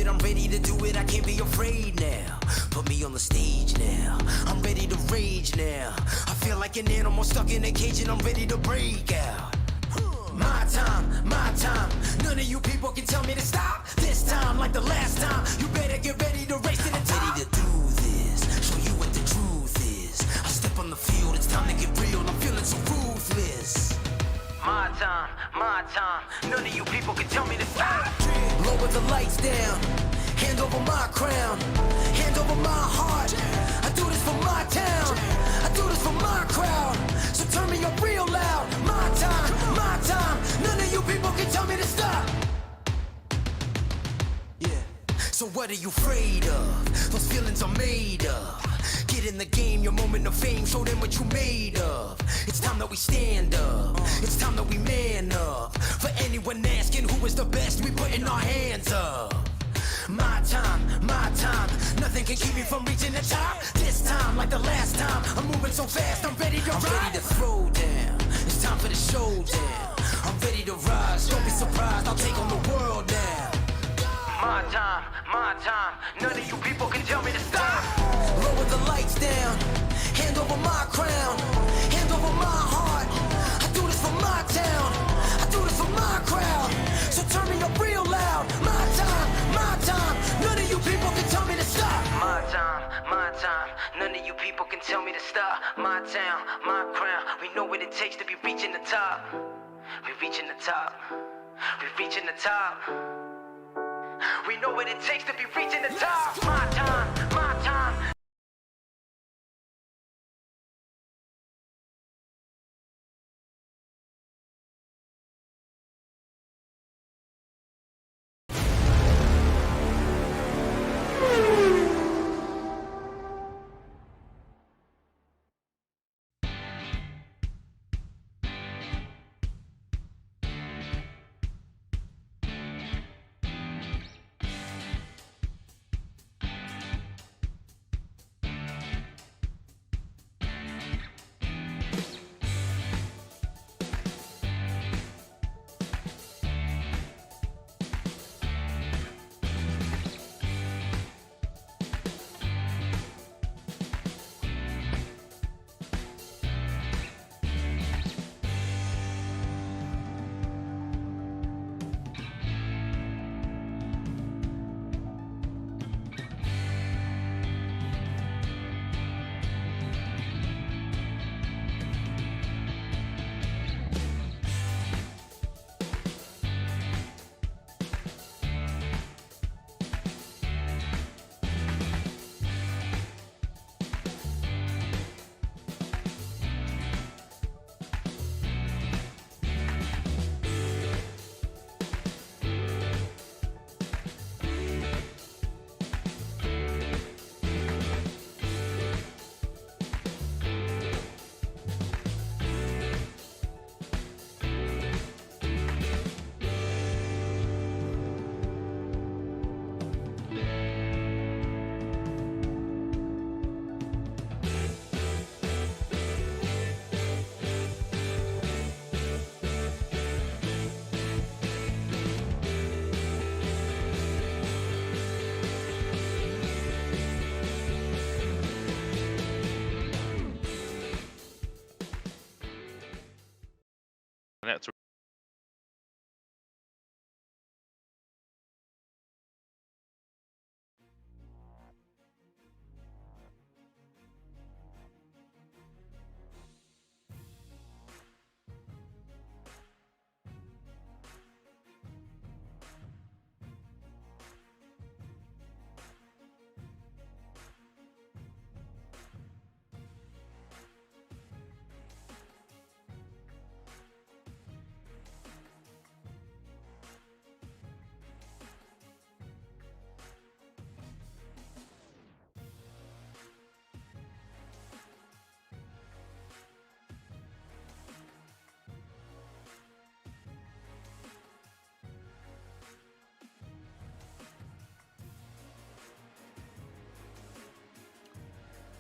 it, I'm ready to do it, I can't be afraid now. Put me on the stage now, I'm ready to rage now. I feel like an animal stuck in a cage and I'm ready to break out. My time, none of you people can tell me to stop. This time, like the last time, you better get ready to race to the top. I'm ready to do this, show you what the truth is. I step on the field, it's time to get real, I'm feeling so ruthless. My time, none of you people can tell me to stop. Lower the lights down, hand over my crown, hand over my heart. I do this for my town, I do this for my crowd. So turn me up real loud. My time, none of you people can tell me to stop. Yeah. So what are you afraid of? Those feelings are made of. Get in the game, your moment of fame, show them what you made of. It's time that we stand up, it's time that we man up. For anyone asking who is the best, we putting our hands up. My time, nothing can keep me from reaching the top. This time, like the last time, I'm moving so fast, I'm ready to ride. I'm ready to throw down, it's time for the showdown. I'm ready to rise, don't be surprised, I'll take on the world now. My time, none of you people can tell me to stop. Lower the lights down, hand over my crown, hand over my heart. I do this for my town, I do this for my crowd. So turn me up real loud. My time, none of you people can tell me to stop. My time, none of you people can tell me to stop. My town, my crown, we know what it takes to be reaching the top. We're reaching the top, we're reaching the top. We know what it takes to be reaching the top. My time. That's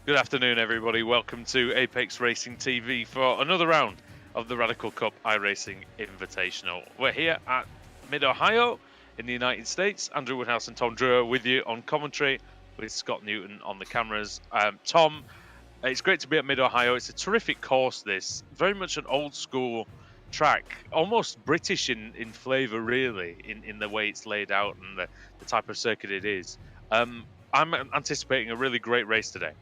Good afternoon, everybody. Welcome to Apex Racing TV for another round of the Radical Cup iRacing Invitational. We're here at Mid-Ohio in the United States. Andrew Woodhouse and Tom Drewer with you on commentary, with Scott Newton on the cameras. Tom, it's great to be at Mid-Ohio. It's a terrific course, this. Very much an old-school track, almost British in flavour, really, in the way it's laid out and the type of circuit it is. I'm anticipating a really great race today.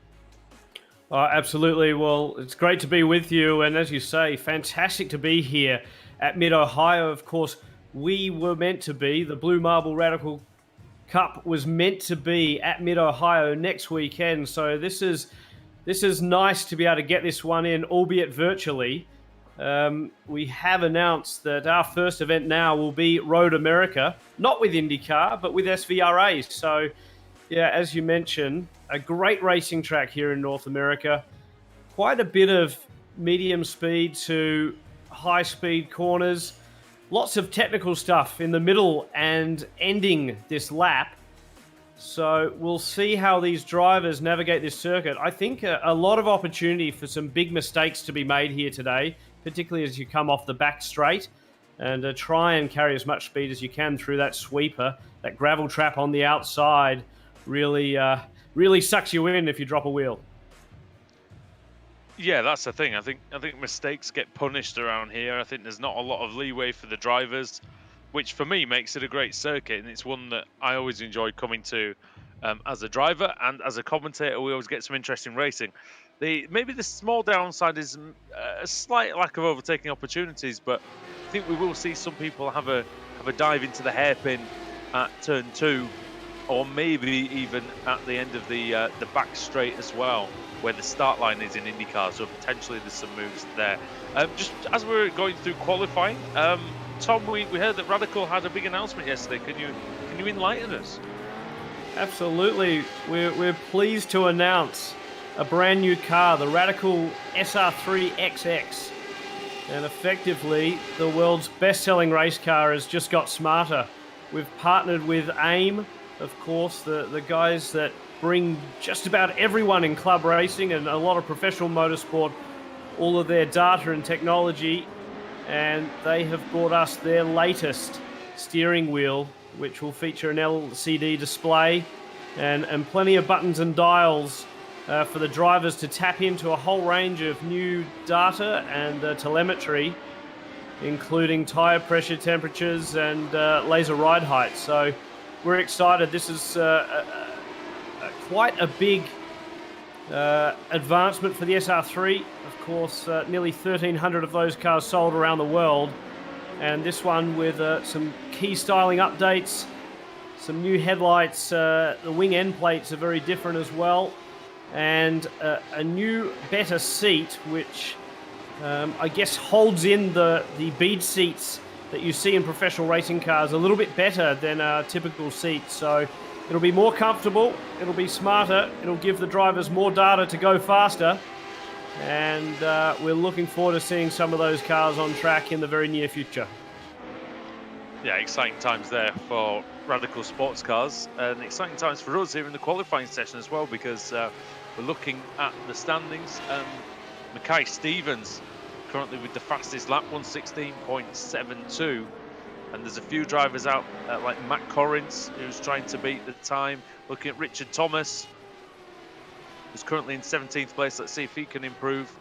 Absolutely. Well, it's great to be with you. And as you say, fantastic to be here at Mid-Ohio. Of course, we were meant to be, the Blue Marble Radical Cup was meant to be at Mid-Ohio next weekend. So this is nice to be able to get this one in, albeit virtually. We have announced that our first event now will be Road America, not with IndyCar, but with SVRA. So, yeah, as you mentioned, a great racing track here in North America. Quite a bit of medium speed to high speed corners. Lots of technical stuff in the middle and ending this lap. So we'll see how these drivers navigate this circuit. I think a lot of opportunity for some big mistakes to be made here today, particularly as you come off the back straight, and try and carry as much speed as you can through that sweeper. That gravel trap on the outside really sucks you in if you drop a wheel. Yeah, that's the thing. I think mistakes get punished around here. I think there's not a lot of leeway for the drivers, which for me makes it a great circuit, and it's one that I always enjoy coming to as a driver and as a commentator. We always get some interesting racing. Maybe the small downside is a slight lack of overtaking opportunities, but I think we will see some people have a dive into the hairpin at turn 2, or maybe even at the end of the back straight as well, where the start line is in IndyCar. So potentially there's some moves there. Just as we're going through qualifying, Tom, we heard that Radical had a big announcement yesterday. Can you enlighten us? Absolutely. We're pleased to announce a brand new car, the Radical SR3 XX. And effectively, the world's best-selling race car has just got smarter. We've partnered with AIM, of course, the guys that bring just about everyone in club racing and a lot of professional motorsport, all of their data and technology. And they have brought us their latest steering wheel, which will feature an LCD display and plenty of buttons and dials for the drivers to tap into a whole range of new data and telemetry, including tire pressure, temperatures, and laser ride height. So we're excited. This is quite a big advancement for the SR3. Of course, nearly 1,300 of those cars sold around the world. And this one with some key styling updates, some new headlights. The wing end plates are very different as well. And a new, better seat, which I guess holds in the bead seats that you see in professional racing cars a little bit better than a typical seat. So it'll be more comfortable, it'll be smarter, it'll give the drivers more data to go faster. And we're looking forward to seeing some of those cars on track in the very near future. Yeah, exciting times there for Radical sports cars, and exciting times for us here in the qualifying session as well, because we're looking at the standings. Mackay Stevens currently with the fastest lap, 1:16.72, and there's a few drivers out like Matt Corrins, who's trying to beat the time. Looking at Richard Thomas, who's currently in 17th place. Let's see if he can improve.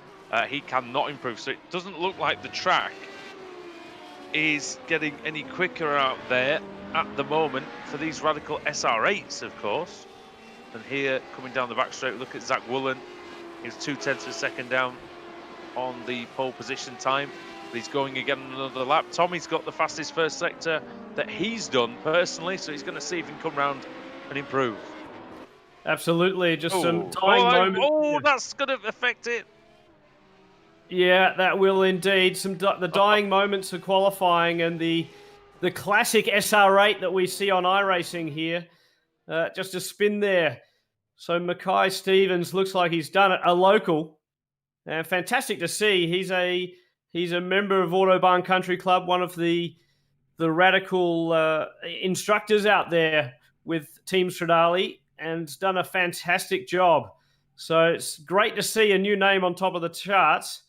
He cannot improve, so it doesn't look like the track is getting any quicker out there at the moment for these Radical SR8s, of course. And here, coming down the back straight, look at Zach Woolen. He's 0.2 of a second down on the pole position time, but he's going again another lap. Tommy's got the fastest first sector that he's done personally, so he's going to see if he can come round and improve. Absolutely, just some dying moments. Oh, that's going to affect it. Yeah, that will indeed. The dying moments of qualifying, and the classic SR8 that we see on iRacing here. Just a spin there. So Mackay Stevens looks like he's done it. A local. Fantastic to see. He's a member of Autobahn Country Club, one of the Radical instructors out there with Team Stradale, and done a fantastic job. So it's great to see a new name on top of the charts.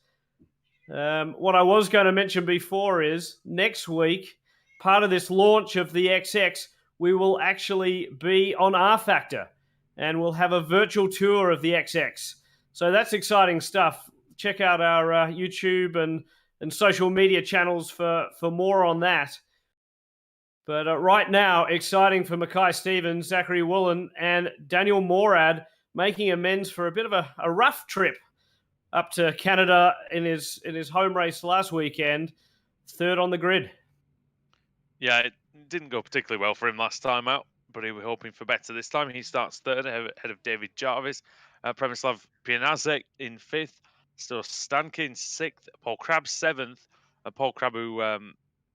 What I was going to mention before is next week, part of this launch of the XX, we will actually be on R Factor and we'll have a virtual tour of the XX. So that's exciting stuff. Check out our YouTube and social media channels for more on that. But right now, exciting for Mackay Stevens, Zachary Woolen, and Daniel Morad making amends for a bit of a rough trip up to Canada in his home race last weekend, third on the grid. Yeah, it didn't go particularly well for him last time out, but he was hoping for better this time. He starts third ahead of David Jarvis, Premislav Pianazek in fifth, still Stankin sixth, Paul Crabb seventh, Paul Crabb who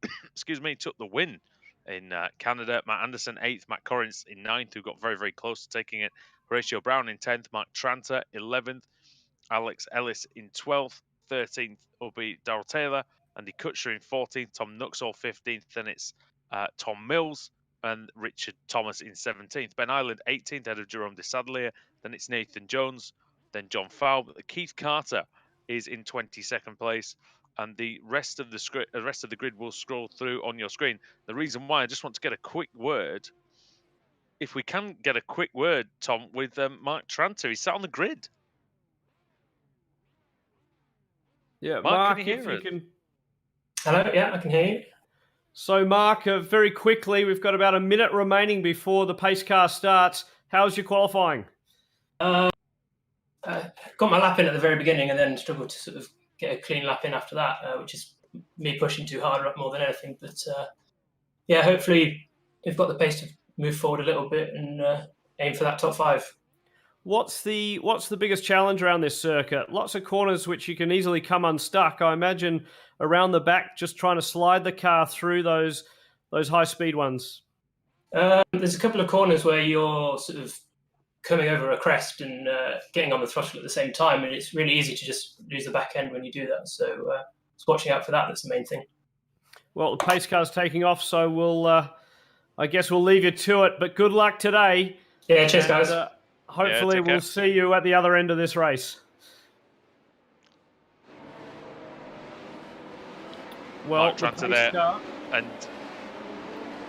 took the win in Canada. Matt Anderson eighth, Matt Corrins in ninth, who got very, very close to taking it. Horatio Brown in 10th, Mark Tranter 11th, Alex Ellis in 12th, 13th will be Darrell Taylor, Andy Kutcher in 14th, Tom Nuxall 15th, then it's Tom Mills and Richard Thomas in 17th. Ben Island 18th ahead of Jerome Desadlier, then it's Nathan Jones, then John Fowle. Keith Carter is in 22nd place, and the rest of the grid will scroll through on your screen. The reason why, I just want to get a quick word, if we can get a quick word, Tom, with Mark Tranter. He's sat on the grid. Yeah, Mark, can can you if hear you us? can. Hello, yeah, I can hear you. So, Mark, very quickly, we've got about a minute remaining before the pace car starts. How's your qualifying? Got my lap in at the very beginning and then struggled to sort of get a clean lap in after that, which is me pushing too hard more than anything. But yeah, hopefully we've got the pace to move forward a little bit and aim for that top five. What's the biggest challenge around this circuit? Lots of corners which you can easily come unstuck. I imagine around the back, just trying to slide the car through those high speed ones. There's a couple of corners where you're sort of coming over a crest and getting on the throttle at the same time, and it's really easy to just lose the back end when you do that. So it's watching out for that. That's the main thing. Well, the pace car's taking off, so I guess we'll leave you to it. But good luck today. Yeah, cheers, guys. Hopefully, we'll see you at the other end of this race. Well, Mark Tranter there. And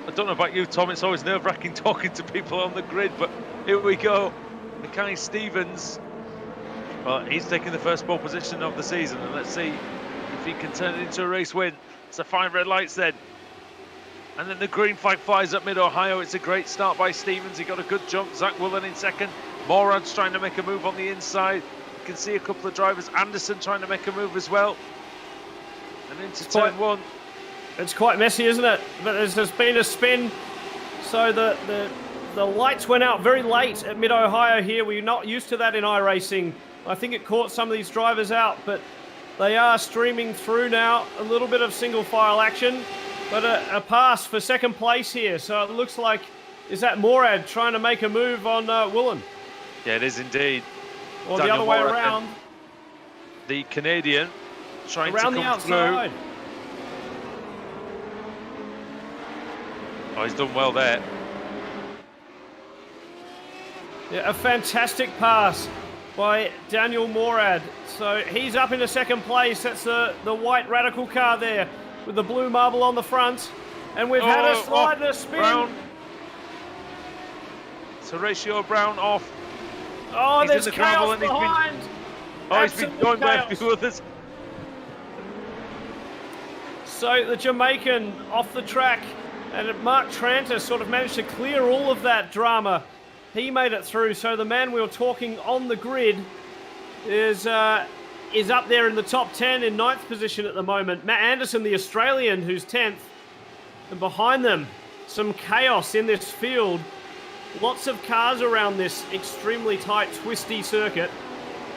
I don't know about you, Tom, it's always nerve-wracking talking to people on the grid, but here we go. Mackay Stevens, well, he's taking the first pole position of the season, and let's see if he can turn it into a race win. It's a 5 red lights then. And then the green flag flies up mid-Ohio. It's a great start by Stevens. He got a good jump. Zach Woolen in second. Morad's trying to make a move on the inside. You can see a couple of drivers. Anderson trying to make a move as well. And into turn one. It's quite messy, isn't it? But there's been a spin. So the lights went out very late at mid-Ohio here. We're not used to that in iRacing. I think it caught some of these drivers out, but they are streaming through now. A little bit of single file action. But a pass for second place here. So it looks like, is that Morad trying to make a move on Woolen? Yeah, it is indeed. Or Daniel the other way Morad, around. The Canadian trying around to the come outside. through. Oh, he's done well there. Yeah, a fantastic pass by Daniel Morad. So he's up into second place. That's the white Radical car there, with the blue marble on the front. And we've had a slide and a spin. Brown. It's Horatio Brown off. Oh, He's there's in the gravel chaos and behind. He's been joined by a few others. So the Jamaican off the track, and Mark Tranter sort of managed to clear all of that drama. He made it through. So the man we were talking on the grid is up there in the top 10 in 9th position at the moment. Matt Anderson, the Australian, who's 10th. And behind them, some chaos in this field. Lots of cars around this extremely tight, twisty circuit.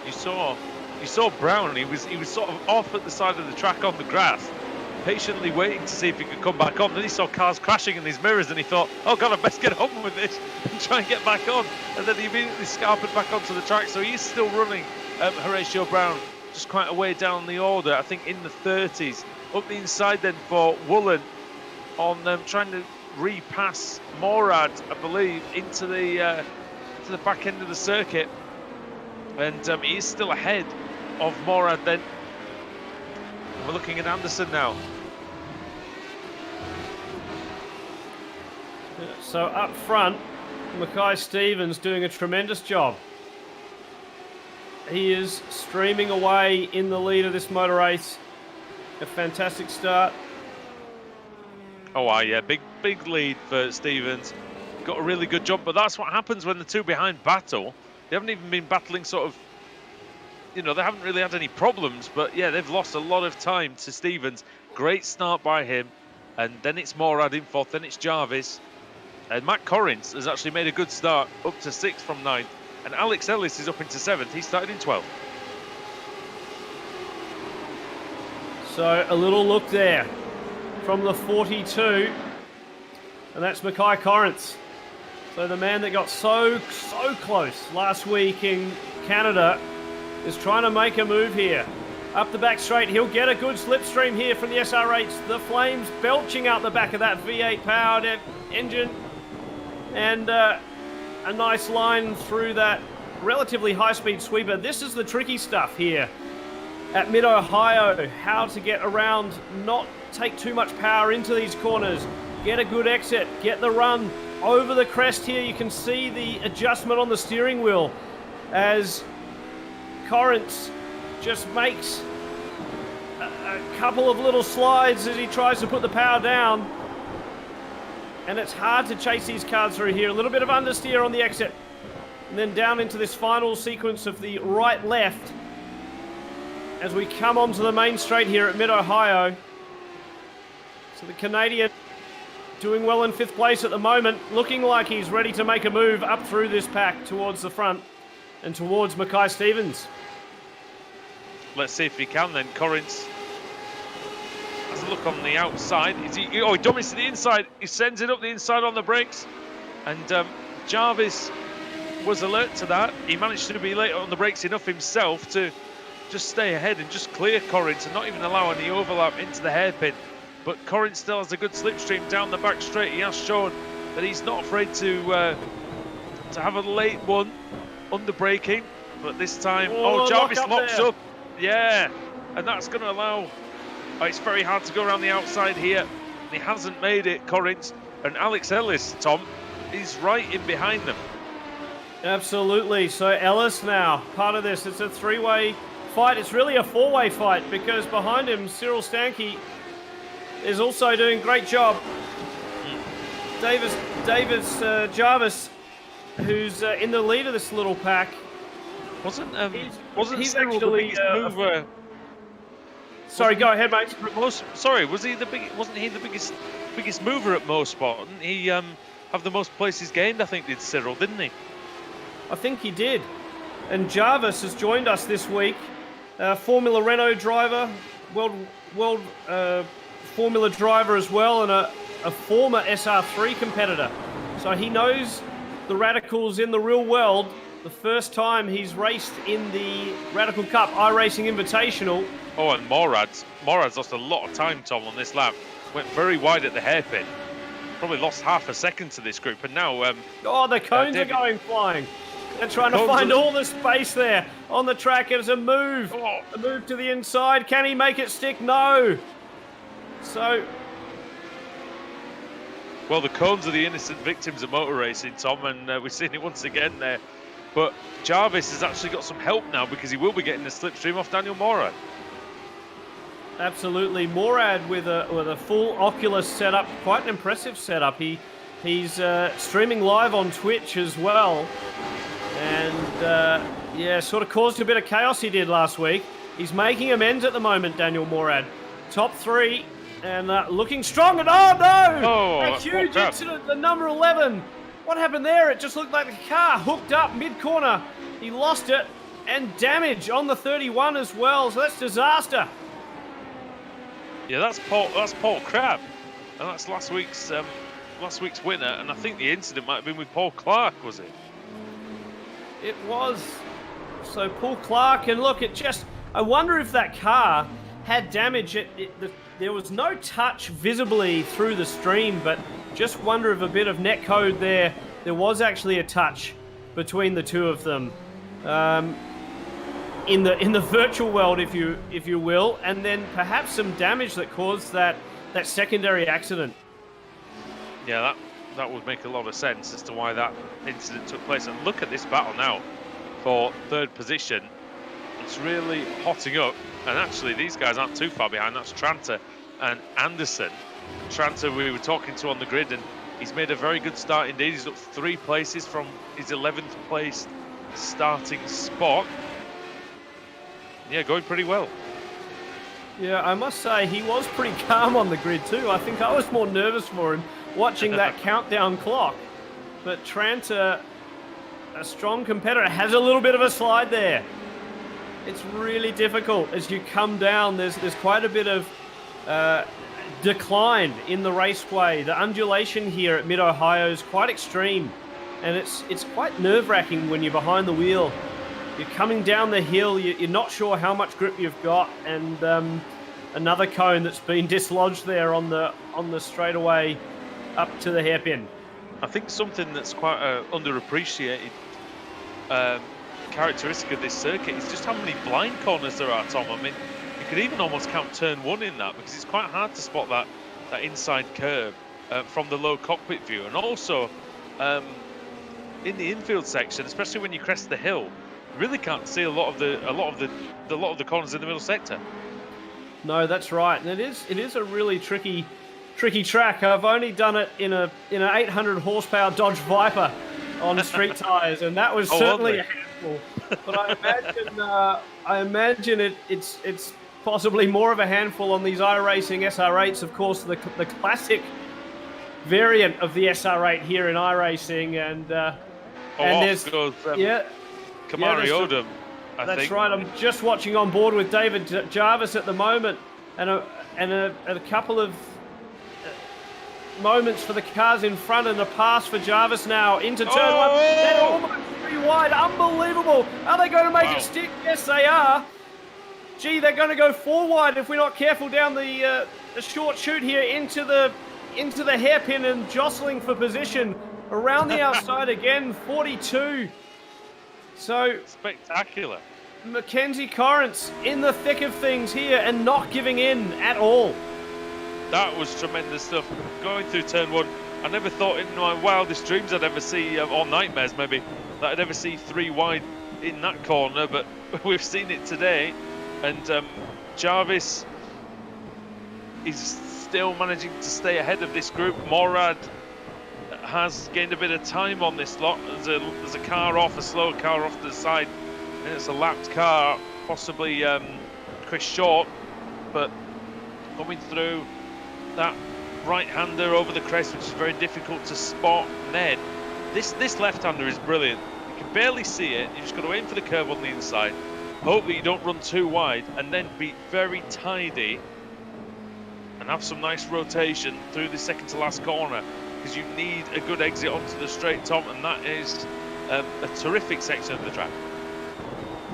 You saw Brown. He was sort of off at the side of the track on the grass, patiently waiting to see if he could come back on. Then he saw cars crashing in these mirrors, and he thought, "Oh God, I best get on with this and try and get back on." And then he immediately scarpered back onto the track. So he's still running. Horatio Brown, just quite a way down the order. I think in the 30s. Up the inside then for Woolen on trying to repass Morad, I believe, into the back end of the circuit, and he is still ahead of Morad then. And we're looking at Anderson now. So up front, Mackay Stevens doing a tremendous job. He is streaming away in the lead of this motor race. A fantastic start. Oh, wow, yeah, big lead for Stevens. Got a really good job, but that's what happens when the two behind battle. They haven't even been battling sort of, you know, they haven't really had any problems, but yeah, they've lost a lot of time to Stevens. Great start by him, and then it's Morad in fourth, then it's Jarvis. And Matt Corrins has actually made a good start, up to 6th from 9th. And Alex Ellis is up into 7th. He started in 12th. So a little look there from the 42. And that's Mackay Corrins. So the man that got so close last week in Canada is trying to make a move here. Up the back straight, he'll get a good slipstream here from the SR8s. The flames belching out the back of that V8 powered engine. And a nice line through that relatively high-speed sweeper. This is the tricky stuff here at Mid-Ohio. How to get around, not take too much power into these corners. Get a good exit, get the run over the crest here. You can see the adjustment on the steering wheel as Corrins just makes a couple of little slides as he tries to put the power down. And it's hard to chase these cars through here. A little bit of understeer on the exit. And then down into this final sequence of the right-left as we come onto the main straight here at Mid-Ohio. So the Canadian doing well in 5th place at the moment, looking like he's ready to make a move up through this pack towards the front and towards Mackay Stevens. Let's see if he can then. Corrins has a look on the outside. He dummies to the inside. He sends it up the inside on the brakes. And Jarvis was alert to that. He managed to be late on the brakes enough himself to just stay ahead and just clear Corrins and not even allow any overlap into the hairpin. But Corrins still has a good slipstream down the back straight. He has shown that he's not afraid to have a late one under braking. But this time, Jarvis locks up. Yeah, and that's going to allow. It's very hard to go around the outside here. He hasn't made it, Corrins. And Alex Ellis, Tom, is right in behind them. Absolutely. So Ellis now, part of this. It's a 3-way fight. It's really a 4-way fight because behind him, Cyril Stanke is also doing a great job. Jarvis, who's in the lead of this little pack. Wasn't he's Cyril actually the biggest mover? Sorry, go ahead, mate. Wasn't he the biggest mover at Motorsport? Didn't he have the most places gained? I think did Cyril, didn't he? I think he did. And Jarvis has joined us this week. Formula Renault driver, world Formula driver as well, and a former SR3 competitor. So he knows the Radicals in the real world. The first time he's raced in the Radical Cup iRacing Invitational. Oh, and Morad's lost a lot of time, Tom, on this lap. Went very wide at the hairpin. Probably lost half a second to this group, and now... the cones are going flying. They're trying to find all the space there on the track. It's a move. A move to the inside. Can he make it stick? No. So... Well, the cones are the innocent victims of motor racing, Tom, and we've seen it once again there. But Jarvis has actually got some help now because he will be getting the slipstream off Daniel Morad. Absolutely. Morad with a full Oculus setup. Quite an impressive setup. He's streaming live on Twitch as well. And, sort of caused a bit of chaos he did last week. He's making amends at the moment, Daniel Morad. Top 3 and looking strong. And a huge incident, the number 11. What happened there? It just looked like the car hooked up mid-corner. He lost it and damage on the 31 as well. So that's disaster. Yeah, that's Paul Crabb, and that's last week's winner. And I think the incident might have been with Paul Clark, was it? It was. So Paul Clark, and look, I wonder if that car had damage. There was no touch visibly through the stream, but just wonder if a bit of netcode there. There was actually a touch between the two of them in the virtual world, if you will, and then perhaps some damage that caused that secondary accident. Yeah, that would make a lot of sense as to why that incident took place. And look at this battle now for third position. It's really hotting up, and actually these guys aren't too far behind. That's Tranter and Anderson. Tranter we were talking to on the grid, and he's made a very good start indeed. He's up 3 places from his 11th place starting spot. Yeah, going pretty well. Yeah, I must say he was pretty calm on the grid too. I think I was more nervous for him watching that countdown clock. But Tranter, a strong competitor, has a little bit of a slide there. It's really difficult as you come down. There's quite a bit of decline in the raceway. The undulation here at Mid-Ohio is quite extreme, and it's quite nerve-wracking when you're behind the wheel. You're coming down the hill, you're not sure how much grip you've got, and another cone that's been dislodged there on the straightaway up to the hairpin. I think something that's quite underappreciated characteristic of this circuit is just how many blind corners there are, Tom. I mean, you could even almost count turn 1 in that, because it's quite hard to spot that inside curve from the low cockpit view, and also in the infield section, especially when you crest the hill, you really can't see a lot of the corners in the middle sector. No, that's right, and it is a really tricky track. I've only done it in an 800 horsepower Dodge Viper on street tires, and that was certainly a handful. But I imagine it's possibly more of a handful on these iRacing SR8s. Of course, the classic variant of the SR8 here in iRacing, and there's Kamari Odom. That's right. I'm just watching on board with David Jarvis at the moment, and a couple of moments for the cars in front, and a pass for Jarvis now into turn 1. They're almost 3 wide. Unbelievable. Are they going to make it stick? Yes, they are. Gee, they're going to go 4 wide if we're not careful down the short chute here into the hairpin, and jostling for position around the outside again. 42. So spectacular. Mackenzie Corrance in the thick of things here and not giving in at all. That was tremendous stuff. Going through turn 1, I never thought in my wildest dreams I'd ever see, or nightmares maybe, that I'd ever see 3 wide in that corner, but we've seen it today. And Jarvis is still managing to stay ahead of this group. Morad has gained a bit of time on this lot. There's a car off, a slow car off to the side, and it's a lapped car, possibly Chris Short, but coming through that right-hander over the crest, which is very difficult to spot. Ned, this left-hander is brilliant. You can barely see it. You just got to aim for the curve on the inside, hope that you don't run too wide, and then be very tidy and have some nice rotation through the second to last corner, because you need a good exit onto the straight, Tom, and that is a terrific section of the track.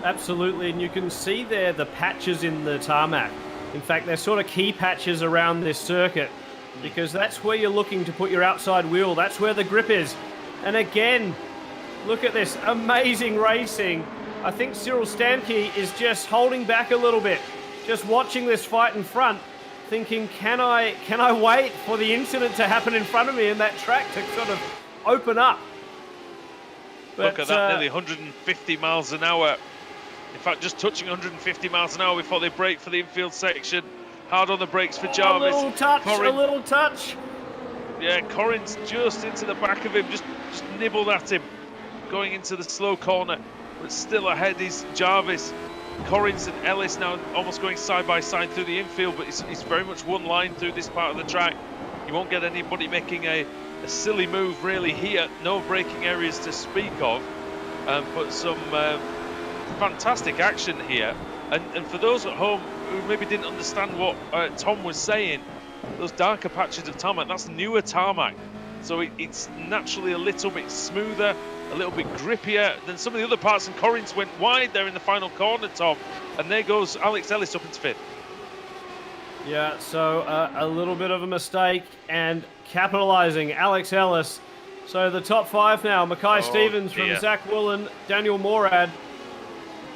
Absolutely, and you can see there the patches in the tarmac. In fact, they're sort of key patches around this circuit, because that's where you're looking to put your outside wheel. That's where the grip is. And again, look at this amazing racing. I think Cyril Stankey is just holding back a little bit, just watching this fight in front, thinking, can I wait for the incident to happen in front of me and that track to sort of open up? But, look at that, nearly 150 miles an hour. In fact, just touching 150 miles an hour before they brake for the infield section. Hard on the brakes for Jarvis. A little touch. Yeah, Corrins just into the back of him, just nibbled at him, going into the slow corner. But still ahead is Jarvis. Corrins and Ellis now almost going side by side through the infield, but it's very much one line through this part of the track. You won't get anybody making a silly move really here. No braking areas to speak of, but some fantastic action here. And for those at home who maybe didn't understand what Tom was saying, those darker patches of tarmac, that's newer tarmac. So it's naturally a little bit smoother, a little bit grippier than some of the other parts, and Corrins went wide there in the final corner, Tom. And there goes Alex Ellis up into 5th. Yeah, so a little bit of a mistake and capitalising Alex Ellis. So the top 5 now, Mackay Stevens from Zach Woolen, Daniel Morad,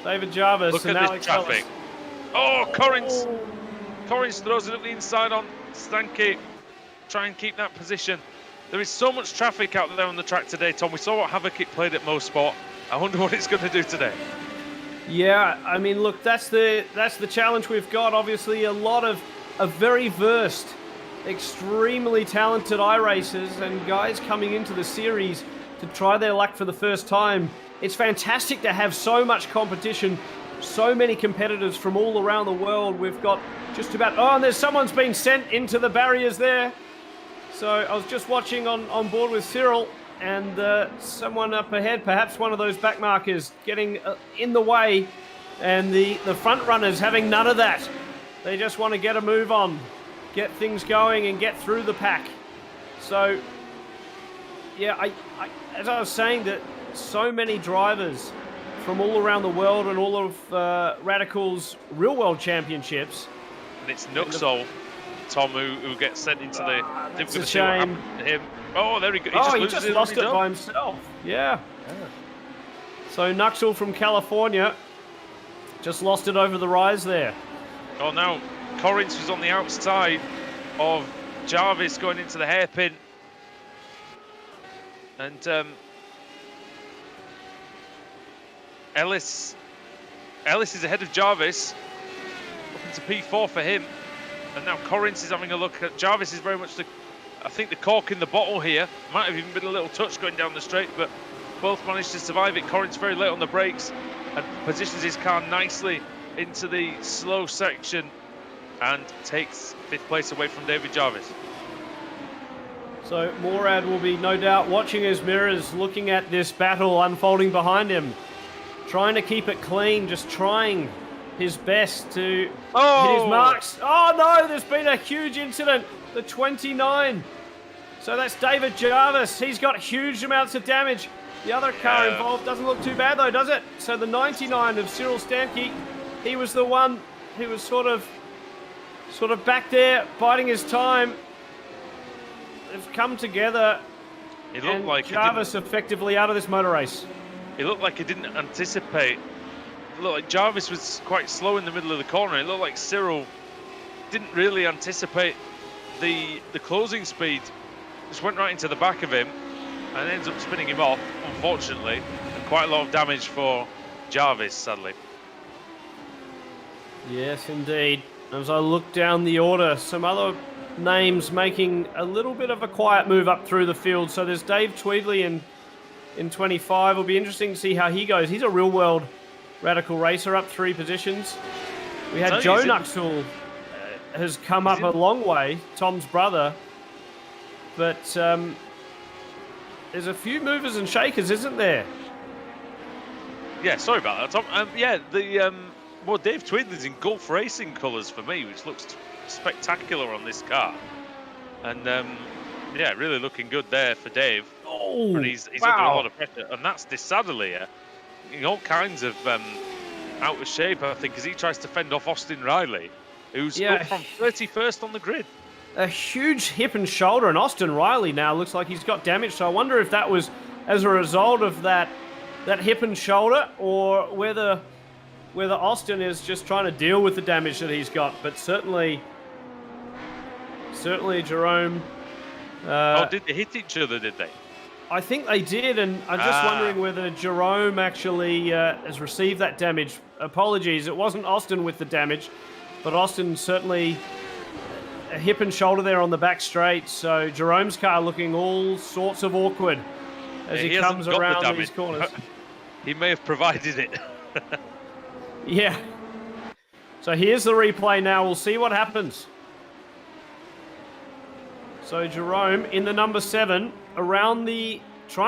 David Jarvis, look and at Alex this traffic. Ellis. Oh, Corrins! Corrins throws it up the inside on Stanky. Try and keep that position. There is so much traffic out there on the track today, Tom. We saw what havoc it played at Motorsport. I wonder what it's going to do today. Yeah, I mean, look, that's the challenge we've got. Obviously, a lot of very versed, extremely talented iRacers and guys coming into the series to try their luck for the first time. It's fantastic to have so much competition, so many competitors from all around the world. We've got just about... Oh, and there's someone's been sent into the barriers there. So I was just watching on board with Cyril, and someone up ahead, perhaps one of those back markers, getting in the way, and the front runners having none of that. They just want to get a move on, get things going, and get through the pack. So, yeah, I as I was saying, that so many drivers from all around the world and all of Radical's real-world championships. And it's Nuxol, Tom, who gets sent into the... That's a shame. To him. Oh, there he goes. He just lost it by himself. Yeah. So Nuxol from California just lost it over the rise there. Oh, now Corrins was on the outside of Jarvis going into the hairpin. And Ellis is ahead of Jarvis, up into P4 for him. And now Corrins is having a look at Jarvis. Is very much I think the cork in the bottle here. Might have even been a little touch going down the straight, but both managed to survive it. Corrins very late on the brakes and positions his car nicely into the slow section and takes 5th place away from David Jarvis. So Morad will be no doubt watching his mirrors, looking at this battle unfolding behind him, trying to keep it clean, just trying his best to hit his marks. Oh no, there's been a huge incident. The 29. So that's David Jarvis. He's got huge amounts of damage. The other car involved doesn't look too bad though, does it? So the 99 of Cyril Stanke, he was the one who was sort of back there biding his time. They've come together. It looked like Jarvis effectively out of this motor race. It looked like he didn't anticipate. It looked like Jarvis was quite slow in the middle of the corner. It looked like Cyril didn't really anticipate the closing speed. Just went right into the back of him and ends up spinning him off, unfortunately. And quite a lot of damage for Jarvis, sadly. Yes, indeed. As I look down the order, some other names making a little bit of a quiet move up through the field. So there's Dave Tweedley in 25. It'll be interesting to see how he goes. He's a real-world Radical racer, up 3 positions. We had Joe Nuxol has come up a long way, Tom's brother. But there's a few movers and shakers, isn't there? Yeah, sorry about that, Tom. Well, Dave Tweedley's in Gulf Racing colours for me, which looks spectacular on this car. And yeah, really looking good there for Dave. Oh, but he's under a lot of pressure, and that's decidedly in all kinds of out of shape, I think, as he tries to fend off Austin Riley, who's up from 31st on the grid. A huge hip and shoulder, and Austin Riley now looks like he's got damage. So I wonder if that was as a result of that hip and shoulder, or whether Austin is just trying to deal with the damage that he's got. But certainly Jerome. Did they hit each other? Did they? I think they did, and I'm just wondering whether Jerome actually has received that damage. Apologies, it wasn't Austin with the damage, but Austin certainly a hip and shoulder there on the back straight. So Jerome's car looking all sorts of awkward as he comes around these corners. He may have provided it. Yeah. So here's the replay now. We'll see what happens. So Jerome in the number 7, trying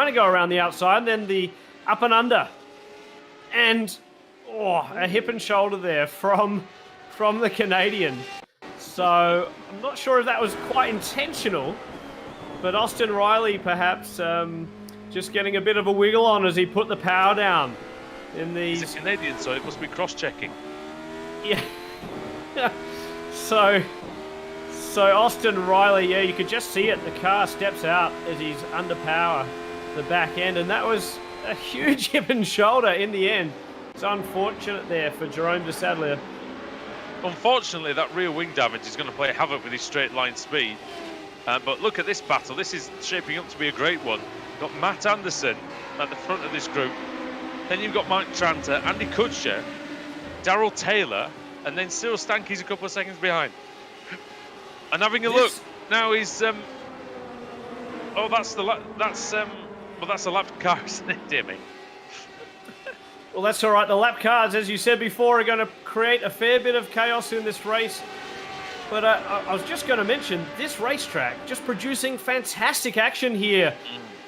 to go around the outside, and then the up and under. And a hip and shoulder there from the Canadian. So I'm not sure if that was quite intentional, but Austin Riley perhaps just getting a bit of a wiggle on as he put the power down. He's a Canadian, so it must be cross-checking. Yeah. So Austin Riley, yeah, you could just see it. The car steps out as he's under power, the back end, and that was a huge hip and shoulder in the end. It's unfortunate there for Jerome Desadlier. Unfortunately, that rear wing damage is going to play havoc with his straight line speed. But look at this battle. This is shaping up to be a great one. Got Matt Anderson at the front of this group. Then you've got Mike Tranter, Andy Kutcher, Daryl Taylor, and then Cyril Stanky's a couple of seconds behind. And having a look now, he's oh, that's the lap car, isn't it, Jimmy? Well, that's all right. The lap cars, as you said before, are going to create a fair bit of chaos in this race. But I was just going to mention this racetrack just producing fantastic action here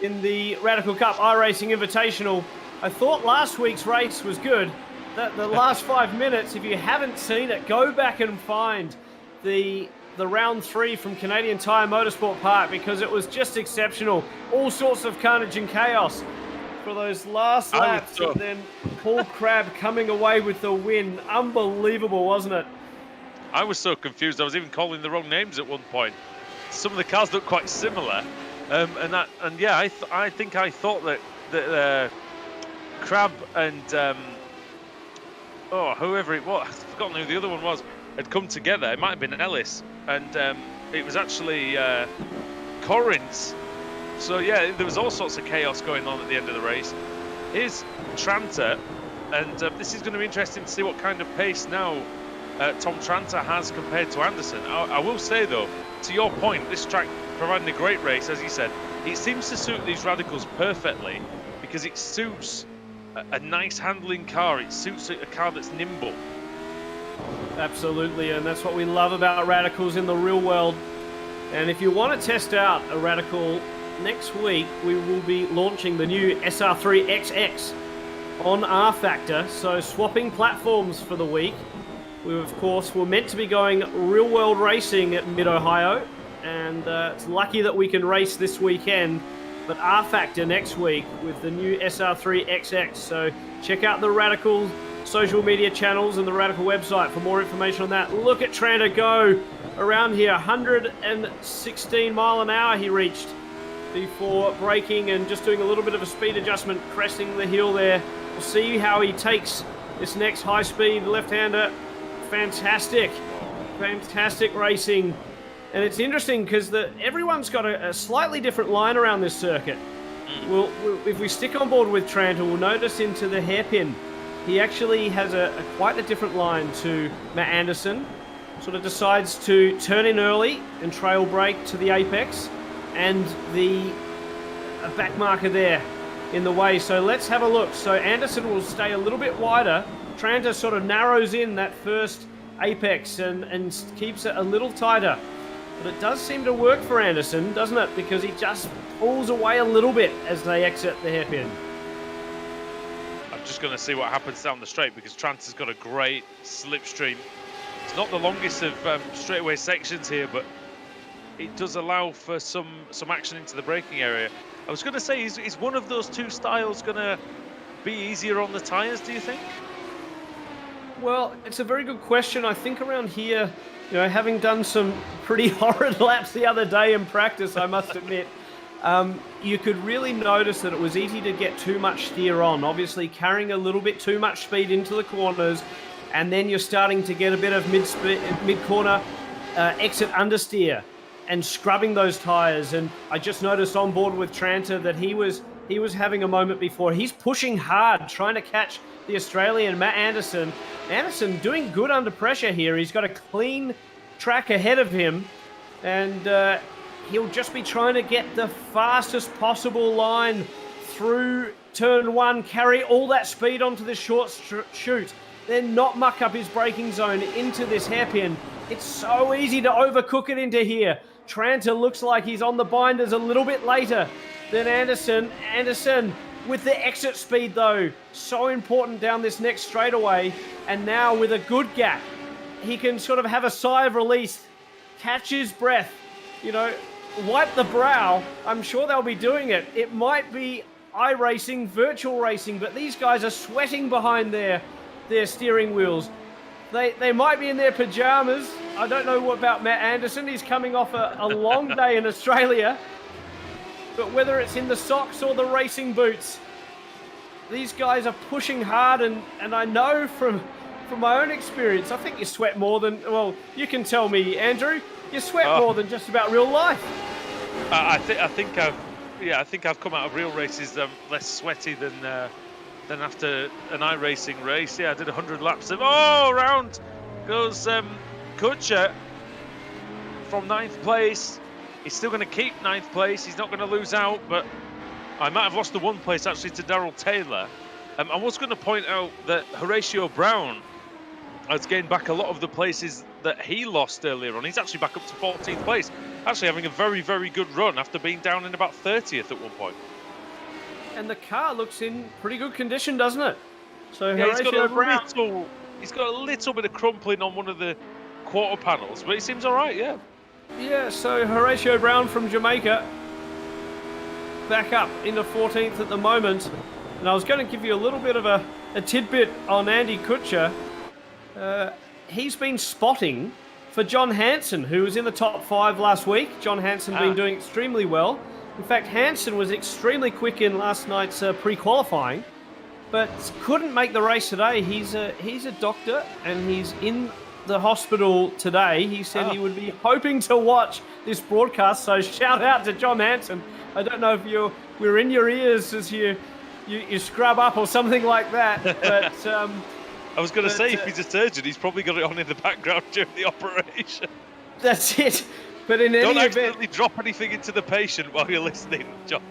in the Radical Cup iRacing Invitational. I thought last week's race was good. The last 5 minutes, if you haven't seen it, go back and find the round 3 from Canadian Tire Motorsport Park, because it was just exceptional. All sorts of carnage and chaos for those last laps, and then Paul Crabb coming away with the win. Unbelievable, wasn't it? I was so confused. I was even calling the wrong names at one point. Some of the cars look quite similar, I think I thought that Crabb and whoever it was, I've forgotten who the other one was, had come together. It might have been Ellis, and it was actually Corrins. So yeah, there was all sorts of chaos going on at the end of the race. Here's Tranter, and this is going to be interesting to see what kind of pace now Tom Tranter has compared to Anderson. I will say though, to your point, this track providing a great race, as you said, it seems to suit these Radicals perfectly, because it suits a nice handling car. It suits a car that's nimble. Absolutely, and that's what we love about Radicals in the real world. And if you want to test out a Radical, next week we will be launching the new SR3XX on R-Factor, so swapping platforms for the week. We, of course, were meant to be going real-world racing at Mid-Ohio, and it's lucky that we can race this weekend, but R-Factor next week with the new SR3XX. So check out the Radical social media channels and the Radical website for more information on that. Look at Tranter go around here. 116 mile an hour he reached before braking and just doing a little bit of a speed adjustment, cresting the hill there. We'll see how he takes this next high-speed left-hander. Fantastic racing. And it's interesting because everyone's got a slightly different line around this circuit. If we stick on board with Tranter, we'll notice into the hairpin, he actually has quite a different line to Matt Anderson. Sort of decides to turn in early and trail brake to the apex, and a back marker there in the way. So let's have a look. So Anderson will stay a little bit wider. Tranter sort of narrows in that first apex and keeps it a little tighter. But it does seem to work for Anderson, doesn't it? Because he just pulls away a little bit as they exit the hairpin. I'm just going to see what happens down the straight, because Tranter's got a great slipstream. It's not the longest of straightaway sections here, but it does allow for some action into the braking area. I was going to say, is one of those two styles going to be easier on the tyres, do you think? Well, it's a very good question. I think around here, having done some pretty horrid laps the other day in practice, I must admit, you could really notice that it was easy to get too much steer on. Obviously, carrying a little bit too much speed into the corners, and then you're starting to get a bit of mid-corner exit understeer and scrubbing those tyres. And I just noticed on board with Tranter that he was having a moment before. He's pushing hard, trying to catch the Australian Matt Anderson. Anderson doing good under pressure here. He's got a clean track ahead of him, and he'll just be trying to get the fastest possible line through turn one, carry all that speed onto this short chute, then not muck up his braking zone into this hairpin. It's so easy to overcook it into here. Tranter looks like he's on the binders a little bit later than Anderson. Anderson with the exit speed though, so important down this next straightaway. And now with a good gap, he can sort of have a sigh of release, catch his breath, wipe the brow. I'm sure they'll be doing it. It might be iRacing, virtual racing, but these guys are sweating behind their steering wheels. They might be in their pajamas. I don't know about Matt Anderson. He's coming off a long day in Australia. But whether it's in the socks or the racing boots, these guys are pushing hard. And I know from my own experience, I think you sweat more than, well, you can tell me, Andrew, you sweat more than just about real life. I think I've come out of real races less sweaty than after an iRacing race. Yeah, I did 100 laps of round goes Kutscher from 9th place. He's still going to keep 9th place. He's not going to lose out, but I might have lost the 1 place actually to Darrell Taylor. I was going to point out that Horatio Brown has gained back a lot of the places that he lost earlier on. He's actually back up to 14th place, actually having a very, very good run after being down in about 30th at one point. And the car looks in pretty good condition, doesn't it? So Yeah, Horatio Brown. He's got a little bit of crumpling on one of the quarter panels, but he seems all right, yeah. Yeah, so Horatio Brown from Jamaica back up into 14th at the moment. And I was going to give you a little bit of a tidbit on Andy Kutscher. He's been spotting for John Hansen, who was in the top 5 last week. John Hansen been doing extremely well. In fact, Hansen was extremely quick in last night's pre-qualifying, but couldn't make the race today. He's a doctor, and he's in the hospital today. He said he would be hoping to watch this broadcast, so shout out to John Hansen. I don't know if we're in your ears as you scrub up or something like that, but... I was going to say, if he's a surgeon, he's probably got it on in the background during the operation. That's it. But in any Don't event... accidentally drop anything into the patient while you're listening, John.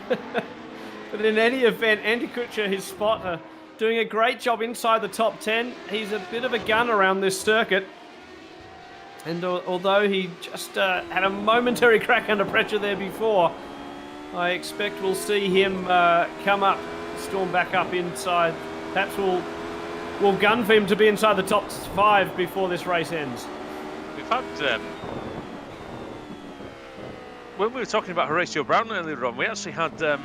But in any event, Andy Kutscher, his spotter, doing a great job inside the top 10. He's a bit of a gun around this circuit. And although he just had a momentary crack under pressure there before, I expect we'll see him come up, storm back up inside. Perhaps we'll gun for him to be inside the top 5 before this race ends. We've had... when we were talking about Horatio Brown earlier on, we've actually had a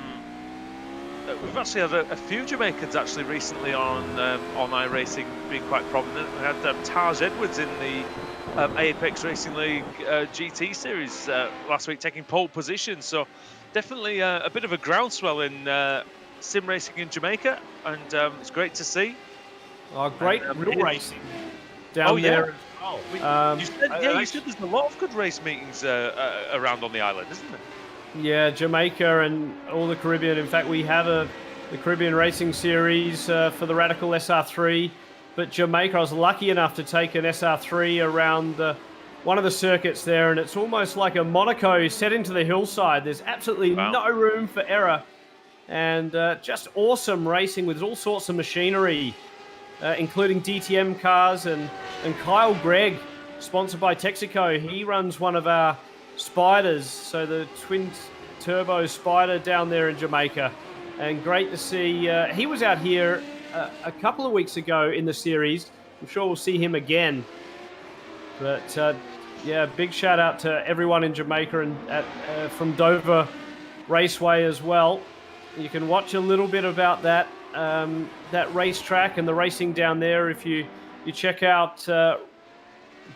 few Jamaicans actually recently on iRacing being quite prominent. We had Taj Edwards in the Apex Racing League GT series last week, taking pole position. So definitely a bit of a groundswell in sim racing in Jamaica, and it's great to see. Oh, great real racing down there as well. You said there's a lot of good race meetings around on the island, isn't there? Yeah, Jamaica and all the Caribbean. In fact, we have the Caribbean Racing Series for the Radical SR3. But Jamaica, I was lucky enough to take an SR3 around one of the circuits there, and it's almost like a Monaco set into the hillside. There's absolutely no room for error. And just awesome racing with all sorts of machinery, including DTM cars. And Kyle Gregg, sponsored by Texaco, he runs one of our Spyders, so the twin turbo Spyder down there in Jamaica. And great to see, he was out here a couple of weeks ago in the series. I'm sure we'll see him again. But yeah, big shout out to everyone in Jamaica and from Dover Raceway as well. You can watch a little bit about that racetrack and the racing down there if you check out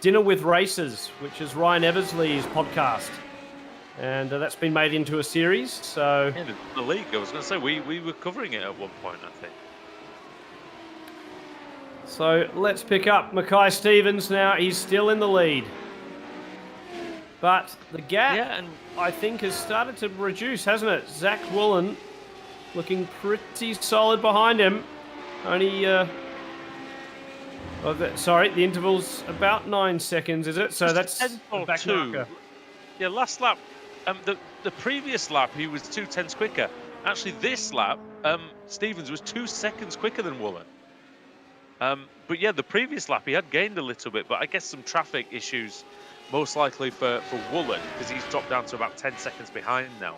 Dinner with Racers, which is Ryan Eversley's podcast, and that's been made into a series. So yeah, the league, I was going to say, we were covering it at one point, I think. So let's pick up Mackay Stevens now. He's still in the lead, but the gap, I think, has started to reduce, hasn't it? Zach Woolen looking pretty solid behind him. Only the interval's about 9 seconds, is it? So that's the back marker. Yeah, last lap, the previous lap, he was 2 tenths quicker. Actually, this lap, Stevens was 2 seconds quicker than Woolen. But yeah, the previous lap, he had gained a little bit, but I guess some traffic issues, most likely for Woolen, because he's dropped down to about 10 seconds behind now.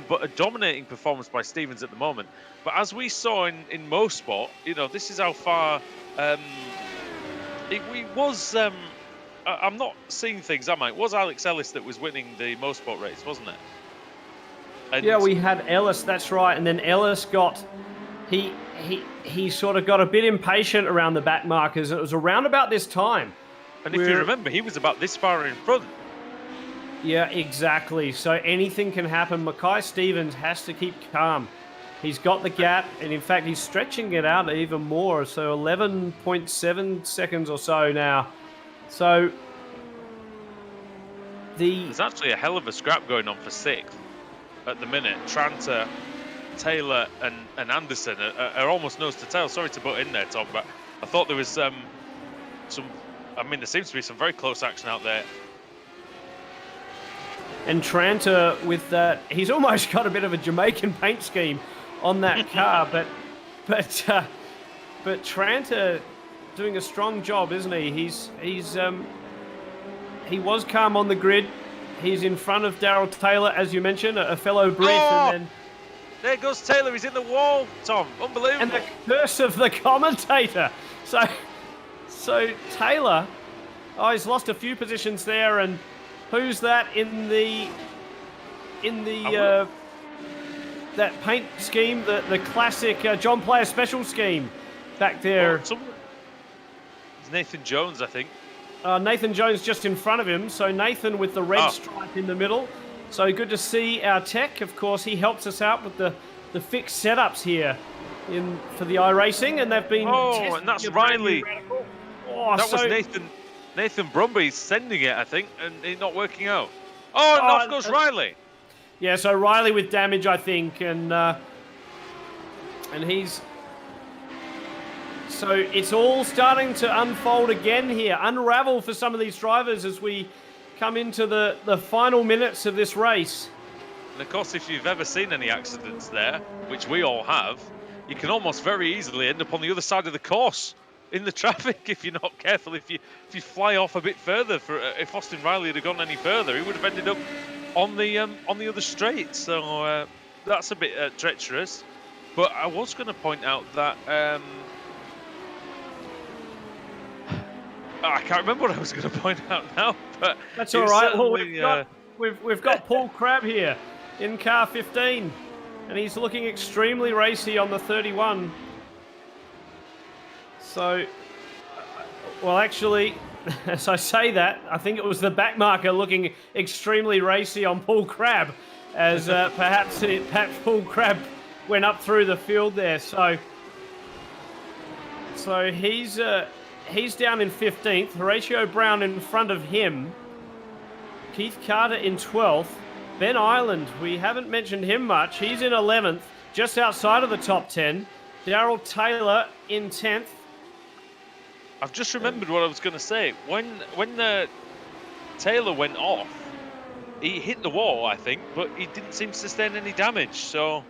But a dominating performance by Stevens at the moment. But as we saw in Motorsport, this is how far... It was, I'm not seeing things, am I? It was Alex Ellis that was winning the Motorsport race, wasn't it? And yeah, we had Ellis, that's right. And then Ellis got, he sort of got a bit impatient around the back markers. It was around about this time. And if you remember, he was about this far in front. Yeah, exactly. So anything can happen. Mackay Stevens has to keep calm. He's got the gap, and in fact, he's stretching it out even more. So 11.7 seconds or so now. So There's actually a hell of a scrap going on for 6th at the minute. Tranter, Taylor, and Anderson are almost nose to tail. Sorry to butt in there, Tom, but I thought there was some. I mean, there seems to be some very close action out there. And Tranter with that, he's almost got a bit of a Jamaican paint scheme on that car, but Tranter doing a strong job, isn't he? He was calm on the grid. He's in front of Daryl Taylor, as you mentioned, a fellow Brit, and then there goes Taylor. He's in the wall, Tom. Unbelievable. and the curse of the commentator. So Taylor, he's lost a few positions there, and who's that in the that paint scheme, the classic John Player special scheme back there? It's Nathan Jones, I think. Nathan Jones just in front of him. So Nathan with the red stripe in the middle. So good to see our tech. Of course, he helps us out with the fixed setups here for the iRacing, and they've been. Oh, and that's Riley. Oh, that was Nathan Brumby's sending it, I think, and it's not working out. Oh, and off goes Riley. Yeah, so Riley with damage, I think, and he's. So it's all starting to unfold again here, unravel for some of these drivers as we come into the final minutes of this race. And of course, if you've ever seen any accidents there, which we all have, you can almost very easily end up on the other side of the course in the traffic if you're not careful. If you fly off a bit further, if Austin Riley had gone any further, he would have ended up on the other straight. So that's a bit treacherous. But I was going to point out that. I can't remember what I was going to point out now, but that's all right. Well, we've got Paul Crabb here in car 15, and he's looking extremely racy on the 31. So, well, actually, as I say that, I think it was the backmarker looking extremely racy on Paul Crabb, as perhaps Paul Crabb went up through the field there. So he's down in 15th. Horatio Brown in front of him. Keith Carter in 12th. Ben Ireland, we haven't mentioned him much. He's in 11th, just outside of the top 10. Daryl Taylor in 10th. I've just remembered what I was going to say. When Taylor went off, he hit the wall, I think, but he didn't seem to sustain any damage. So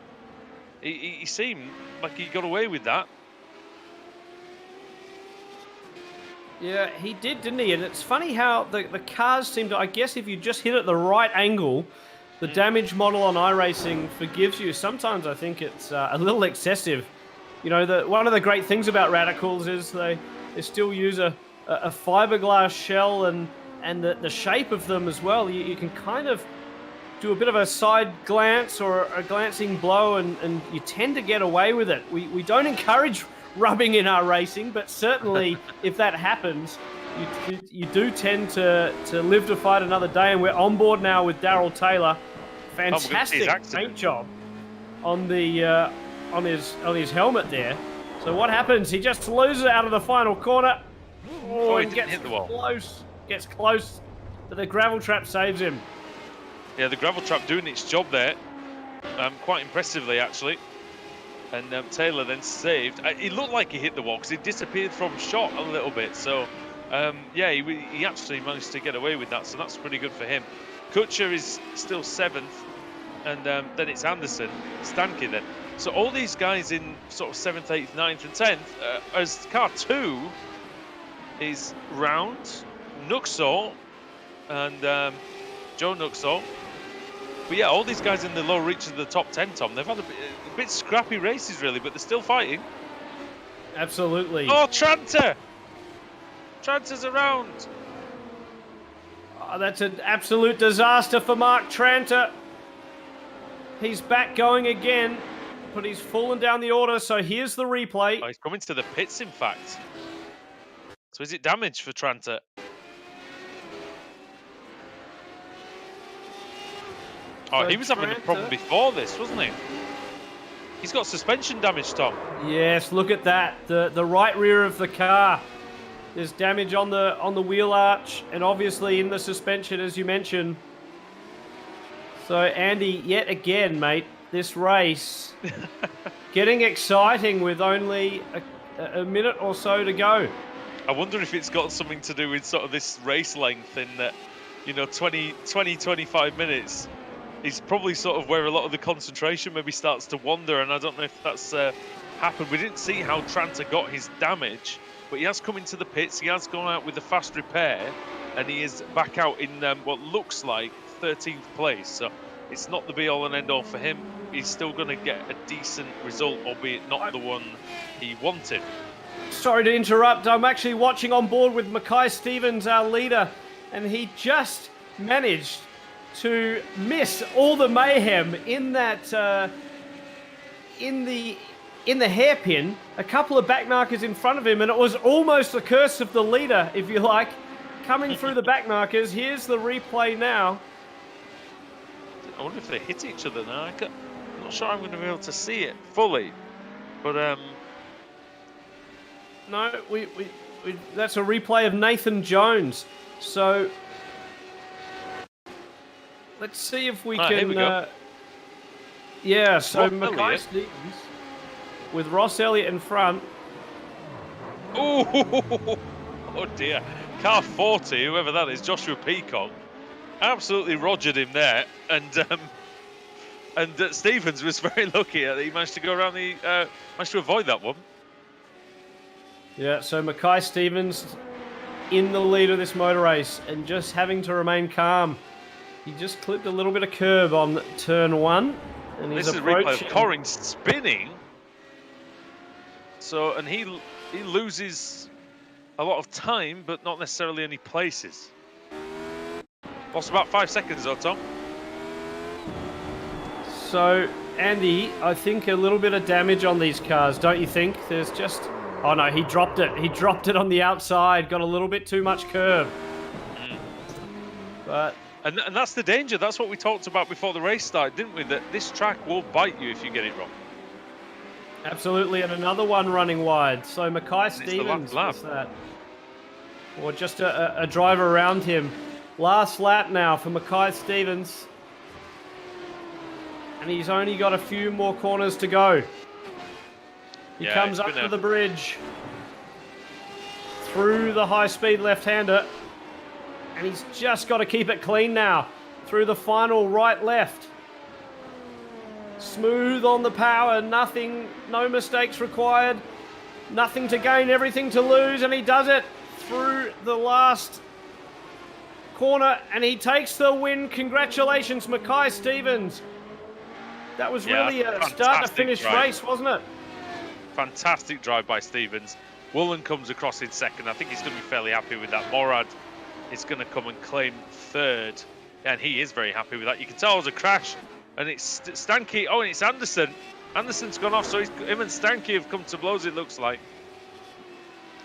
he seemed like he got away with that. Yeah, he did, didn't he? And it's funny how the cars seem to, I guess if you just hit at the right angle, the damage model on iRacing forgives you. Sometimes I think it's a little excessive. You know, one of the great things about Radicals is they still use a fiberglass shell and the shape of them as well. You can kind of do a bit of a side glance or a glancing blow, and you tend to get away with it. We don't encourage rubbing in our racing, but certainly if that happens, you do tend to live to fight another day. And we're on board now with Daryl Taylor. Fantastic paint job on the on his helmet there. So what happens? He just loses it out of the final corner. And gets hit the wall. Gets close, but the gravel trap saves him. Yeah, the gravel trap doing its job there, quite impressively actually. And Taylor then saved. It looked like he hit the wall because he disappeared from shot a little bit. So, yeah, he actually managed to get away with that. So that's pretty good for him. Kutcher is still 7th. And then it's Anderson, Stanky then. So all these guys in sort of 7th, 8th, 9th and 10th. As car 2 is Round, Nuxall, and Joe Nuxall. But yeah, all these guys in the low reaches of the top 10, Tom, they've had a bit scrappy races, really, but they're still fighting. Absolutely. Oh, Tranter! Tranter's around. Oh, that's an absolute disaster for Mark Tranter. He's back going again, but he's fallen down the order, so here's the replay. Oh, he's coming to the pits, in fact. So is it damage for Tranter? Oh, he was having a problem before this, wasn't he? He's got suspension damage, Tom. Yes, look at that. The right rear of the car There's damage on the wheel arch and obviously in the suspension, as you mentioned. So Andy, yet again, mate, this race getting exciting with only a minute or so to go. I wonder if it's got something to do with sort of this race length in that, 25 minutes is probably sort of where a lot of the concentration maybe starts to wander, and I don't know if that's happened. We didn't see how Tranter got his damage, but he has come into the pits, he has gone out with a fast repair, and he is back out in what looks like 13th place, so it's not the be-all and end-all for him. He's still going to get a decent result, albeit not the one he wanted. Sorry to interrupt. I'm actually watching on board with Mackay Stevens, our leader, and he just managed to miss all the mayhem in that in the hairpin. A couple of back markers in front of him, and it was almost the curse of the leader, if you like, coming through the back markers. Here's the replay now. I wonder if they hit each other now. I'm not sure I'm going to be able to see it fully, but no, we that's a replay of Nathan Jones. So let's see if we can. Here we go. Yeah, so Ross Mackay Elliott. Stevens with Ross Elliott in front. Oh dear. Car 40, whoever that is, Joshua Peacock, absolutely rogered him there, and Stevens was very lucky that he managed to go around managed to avoid that one. Yeah, so Mackay Stevens in the lead of this motor race and just having to remain calm. He just clipped a little bit of curb on turn 1. And he's This is a replay approaching. of Corrin spinning. So, and he loses a lot of time, but not necessarily any places. Lost about 5 seconds though, Tom. So, Andy, I think a little bit of damage on these cars, don't you think? There's just... Oh no, he dropped it. He dropped it on the outside. Got a little bit too much curve. But... And that's the danger. That's what we talked about before the race started, didn't we? That this track will bite you if you get it wrong. Absolutely, and another one running wide. So Mackay It's the Stevens last was that. Or just a driver around him. Last lap now for Mackay Stevens. And he's only got a few more corners to go. He Yeah, comes it's up been to the bridge. Through the high-speed left-hander. And he's just got to keep it clean now. Through the final right-left. Smooth on the power, nothing, no mistakes required. Nothing to gain, everything to lose, and he does it through the last corner, and he takes the win. Congratulations, Mackay Stevens. That was really a start-to-finish race, wasn't it? Fantastic drive by Stevens. Woolen comes across in second. I think he's going to be fairly happy with that. Morad is going to come and claim third, and he is very happy with that. You can tell it was a crash, and it's Stanky. Oh, and it's Anderson. Anderson's gone off, so him and Stanky have come to blows, it looks like.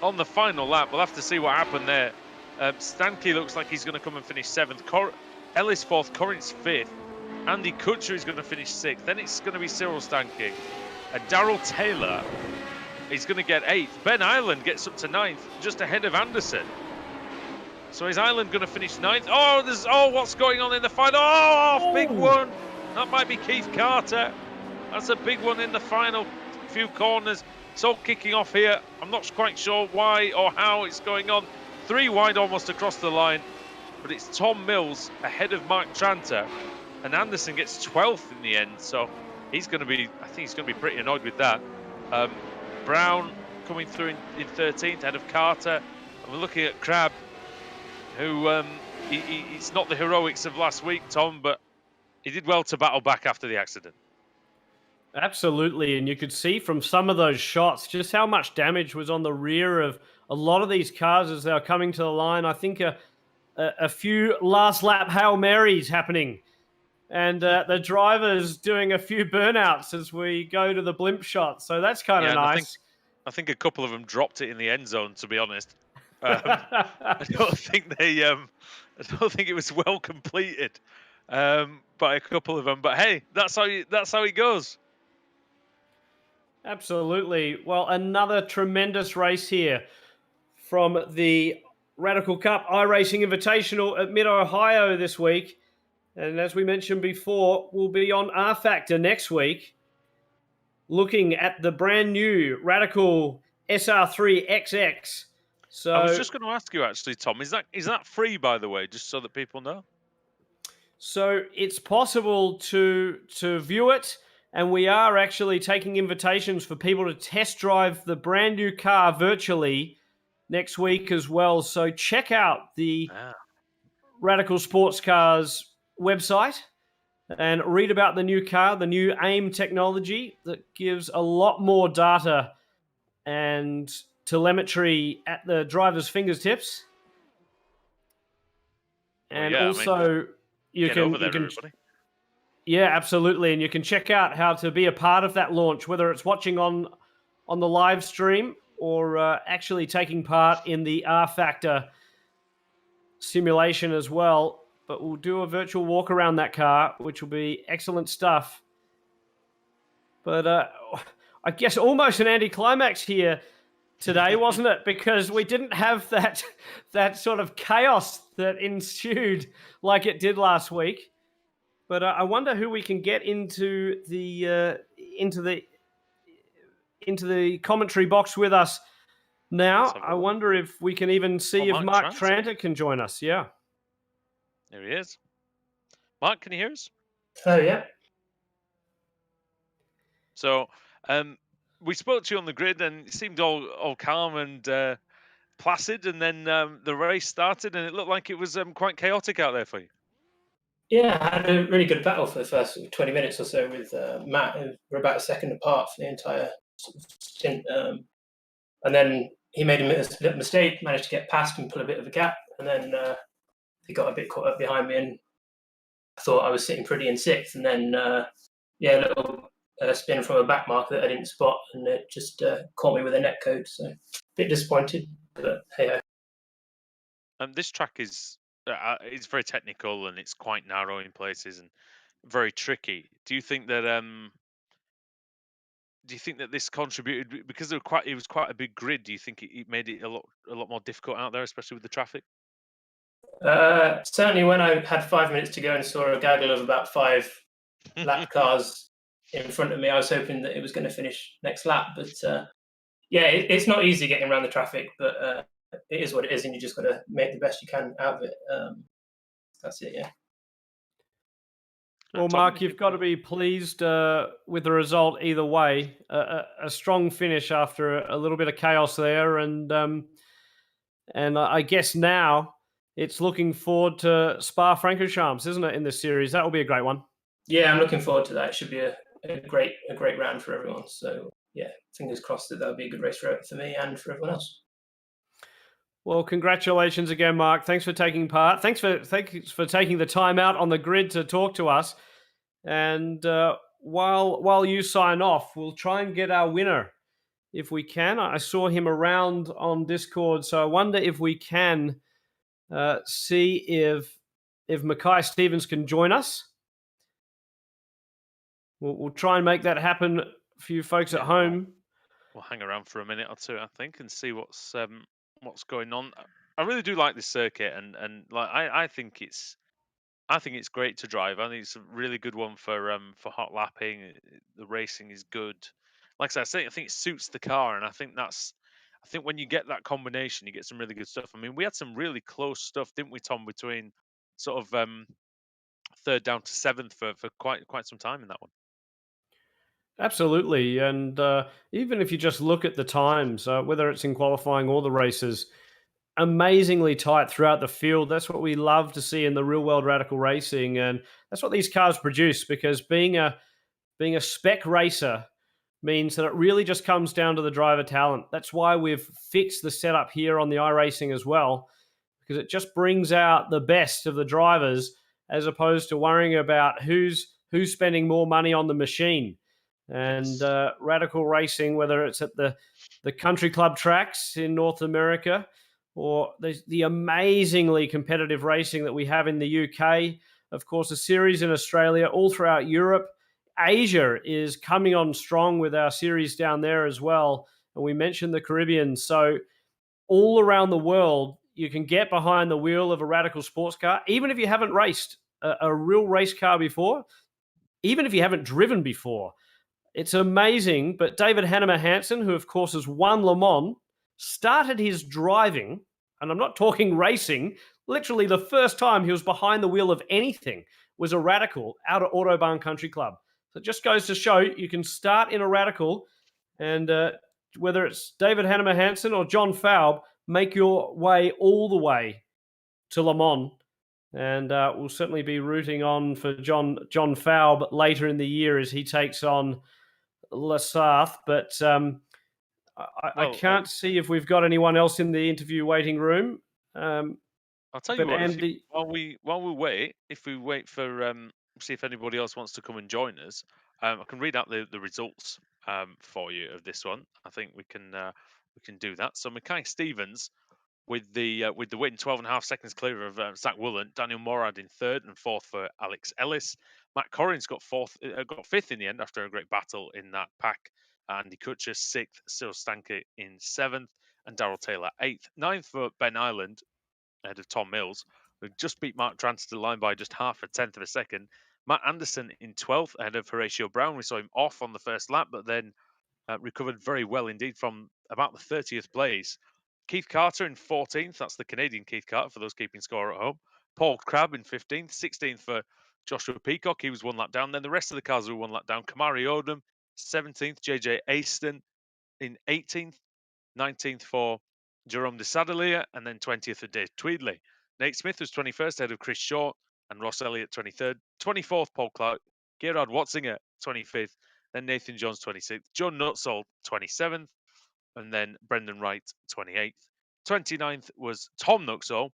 On the final lap, we'll have to see what happened there. Stanky looks like he's going to come and finish 7th. Ellis 4th, Corrins 5th. Andy Kutcher is going to finish 6th. Then it's going to be Cyril Stanky. And Darrell Taylor is going to get 8th. Ben Island gets up to 9th, just ahead of Anderson. So is Island going to finish 9th? Oh, what's going on in the final? Oh, big one. That might be Keith Carter. That's a big one in the final few corners. It's all kicking off here. I'm not quite sure why or how it's going on. 3 wide almost across the line. But it's Tom Mills ahead of Mark Tranter. And Anderson gets 12th in the end. So he's going to be, I think he's going to be pretty annoyed with that. Brown coming through in 13th ahead of Carter. And we're looking at Crabb, who it's not the heroics of last week, Tom, but he did well to battle back after the accident. Absolutely, and you could see from some of those shots just how much damage was on the rear of a lot of these cars as they were coming to the line. I think a few last lap Hail Marys happening, and the drivers doing a few burnouts as we go to the blimp shot. So that's kind of nice. I think a couple of them dropped it in the end zone, to be honest. I don't think it was well completed by a couple of them. But hey, that's how it goes. Absolutely. Well, another tremendous race here. from the Radical Cup iRacing Invitational at Mid-Ohio this week. And as we mentioned before, we'll be on R Factor next week, looking at the brand new Radical SR3XX. So I was just going to ask you, actually, Tom, is that free, by the way, just so that people know? So it's possible to view it, and we are actually taking invitations for people to test drive the brand new car virtually next week as well. So check out the Radical Sports Cars website and read about the new car, the new AIM technology that gives a lot more data and telemetry at the driver's fingertips. And also, you can everybody. Yeah, absolutely. And you can check out how to be a part of that launch, whether it's watching on the live stream or actually taking part in the R Factor simulation as well. But we'll do a virtual walk around that car, which will be excellent stuff. But I guess almost an anticlimax here today, wasn't it? Because we didn't have that sort of chaos that ensued like it did last week. But I wonder who we can get into the commentary box with us now. I wonder if we can even see if Mark Tranter can join us. Yeah. There he is. Mark, can you hear us? Oh, yeah. So we spoke to you on the grid, and it seemed all calm and placid, and then the race started, and it looked like it was quite chaotic out there for you. Yeah, I had a really good battle for the first 20 minutes or so with Matt. We're about a second apart for the entire stint. And then he made a little mistake, managed to get past and pull a bit of a gap. And then he got a bit caught up behind me, and I thought I was sitting pretty in sixth. And then, a little spin from a back marker that I didn't spot, and it just caught me with a net code. So a bit disappointed, but hey. This track is it's very technical, and it's quite narrow in places and very tricky. Do you think that this contributed because it was quite a big grid? Do you think it made it a lot more difficult out there, especially with the traffic? Certainly, when I had 5 minutes to go and saw a gaggle of about 5 lap cars in front of me, I was hoping that it was going to finish next lap. But it's not easy getting around the traffic, but it is what it is, and you just got to make the best you can out of it. That's it, yeah. Well, Mark, you've got to be pleased with the result either way. A strong finish after a little bit of chaos there, and I guess now it's looking forward to Spa-Francorchamps, isn't it, in this series? That will be a great one. Yeah, I'm looking forward to that. It should be a great round for everyone. So, yeah, fingers crossed that that'll be a good race for me and for everyone else. Well, congratulations again, Mark. Thanks for taking part. Thanks for taking the time out on the grid to talk to us. And while you sign off, we'll try and get our winner if we can. I saw him around on Discord, so I wonder if we can see if Mackay Stevens can join us. We'll try and make that happen for you folks at home. We'll hang around for a minute or two, I think, and see what's going on. I really do like this circuit, and like I think it's great to drive. I think it's a really good one for hot lapping. The racing is good. Like I said, I think it suits the car, and I think when you get that combination, you get some really good stuff. I mean, we had some really close stuff, didn't we, Tom, between sort of third down to seventh for quite some time in that one. Absolutely, and even if you just look at the times, whether it's in qualifying or the races, amazingly tight throughout the field. That's what we love to see in the real world radical racing, and that's what these cars produce. Because being a spec racer means that it really just comes down to the driver talent. That's why we've fixed the setup here on the iRacing as well, because it just brings out the best of the drivers, as opposed to worrying about who's spending more money on the machine. And radical racing, whether it's at the country club tracks in North America or the amazingly competitive racing that we have in the UK, of course, a series in Australia, all throughout Europe. Asia is coming on strong with our series down there as well. And we mentioned the Caribbean. So all around the world, you can get behind the wheel of a Radical sports car, even if you haven't raced a real race car before, even if you haven't driven before. It's amazing. But David Hannemer Hansen, who of course has won Le Mans, started his driving, and I'm not talking racing, literally the first time he was behind the wheel of anything was a Radical out at Autobahn Country Club. So it just goes to show you can start in a Radical, and whether it's David Hannemer Hansen or John Faub, make your way all the way to Le Mans. And we'll certainly be rooting on for John Faub later in the year as he takes on Lasarth. But I can't see if we've got anyone else in the interview waiting room. I'll tell you what, Andy, while we wait, if we wait for see if anybody else wants to come and join us, I can read out the results for you of this one. I think we can do that. So Mackay Stevens with the win, 12.5 seconds clear of Zach Woolen. Daniel Morad in third, and fourth for Alex Ellis. Matt Corrins got fifth in the end after a great battle in that pack. Andy Kutcher sixth, Cyril Stanker in seventh, and Darrell Taylor eighth. Ninth for Ben Ireland, ahead of Tom Mills, who just beat Mark Trance to the line by just half a tenth of a second. Matt Anderson in 12th, ahead of Horatio Brown. We saw him off on the first lap, but then recovered very well indeed from about the 30th place. Keith Carter in 14th. That's the Canadian Keith Carter for those keeping score at home. Paul Crabb in 15th. 16th for Joshua Peacock. He was one lap down. Then the rest of the cars were one lap down. Kamari Odom, 17th. JJ Aston in 18th. 19th for Jerome de Sadalier. And then 20th for Dave Tweedley. Nate Smith was 21st, ahead of Chris Shaw. And Ross Elliott 23rd. 24th, Paul Clark. Gerard Watzinger, 25th. Then Nathan Jones, 26th. John Nutsall, 27th. And then Brendan Wright, 28th. 29th was Tom Nuxall.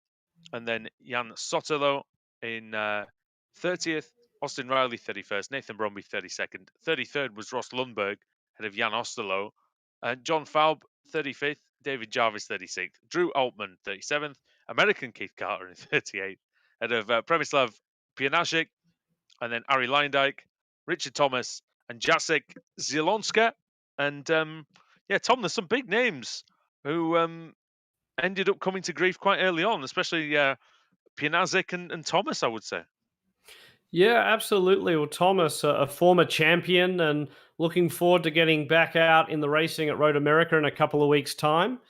And then Jan Sotelo in 30th. Austin Riley, 31st. Nathan Bromby, 32nd. 33rd was Ross Lundberg, head of Jan Osterlo. And John Faub, 35th. David Jarvis, 36th. Drew Altman, 37th. American Keith Carter in 38th. Head of Premislav Pianasic. And then Ari Leindyke, Richard Thomas, and Jacek Zielonska. And Tom, there's some big names who ended up coming to grief quite early on, especially Pianazic and Thomas, I would say. Yeah, absolutely. Well, Thomas, a former champion, and looking forward to getting back out in the racing at Road America in a couple of weeks' time.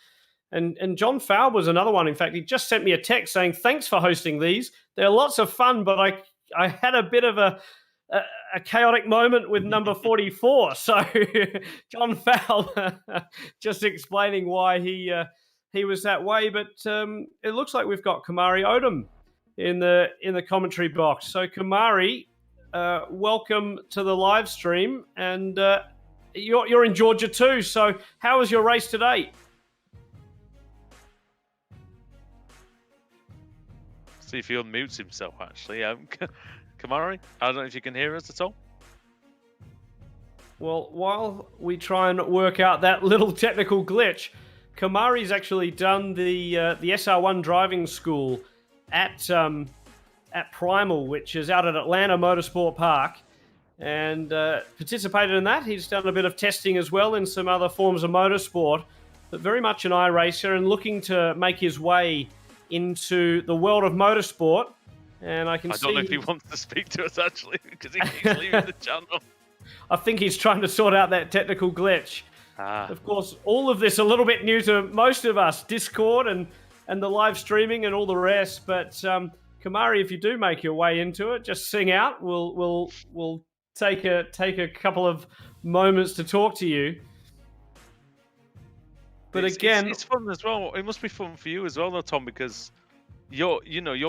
And John Faub was another one. In fact, he just sent me a text saying, thanks for hosting these. They're lots of fun, but I had a bit of a chaotic moment with number 44. So John Faub just explaining why he was that way. But it looks like we've got Kamari Odom in the commentary box. So Kamari, welcome to the live stream, and you're in Georgia too. So how was your race today? See if he unmutes himself, actually. Kamari, I don't know if you can hear us at all. Well, while we try and work out that little technical glitch, Kamari's actually done the SR1 driving school at Primal, which is out at Atlanta Motorsport Park, and participated in that. He's done a bit of testing as well in some other forms of motorsport, but very much an iRacer and looking to make his way into the world of motorsport. And I don't know if he wants to speak to us, actually, because he keeps leaving the channel. I think he's trying to sort out that technical glitch. Of course, all of this a little bit new to most of us, Discord and the live streaming and all the rest. But Kamari, if you do make your way into it, just sing out. We'll take a couple of moments to talk to you. But it's fun as well. It must be fun for you as well, though, Tom, because you're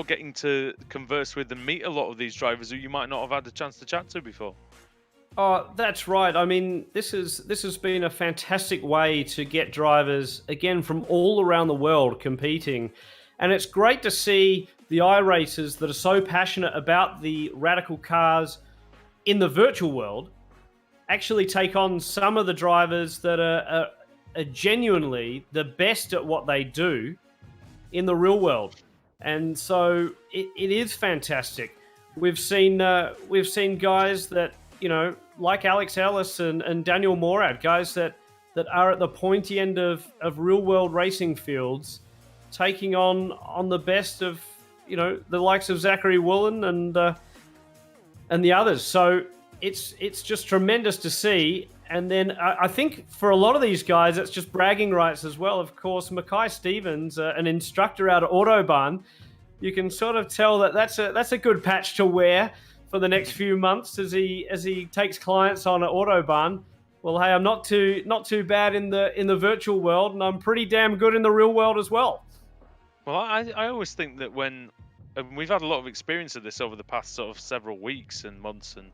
getting to converse with and meet a lot of these drivers who you might not have had a chance to chat to before. Oh, that's right. I mean, this has been a fantastic way to get drivers, again, from all around the world competing. And it's great to see the iRacers that are so passionate about the Radical cars in the virtual world actually take on some of the drivers that are genuinely the best at what they do in the real world. And so it is fantastic. We've seen guys that, like Alex Ellis and Daniel Morad, guys that that are at the pointy end of real world racing fields, taking on the best of, you know, the likes of Zachary Woolen and the others. So it's just tremendous to see. And then I think for a lot of these guys, it's just bragging rights as well. Of course, Mackay Stevens, an instructor out of Autobahn, you can sort of tell that that's a good patch to wear for the next few months as he takes clients on at Autobahn. Well, hey, I'm not too bad in the virtual world, and I'm pretty damn good in the real world as well. Well, I always think that when we've had a lot of experience of this over the past sort of several weeks and months, and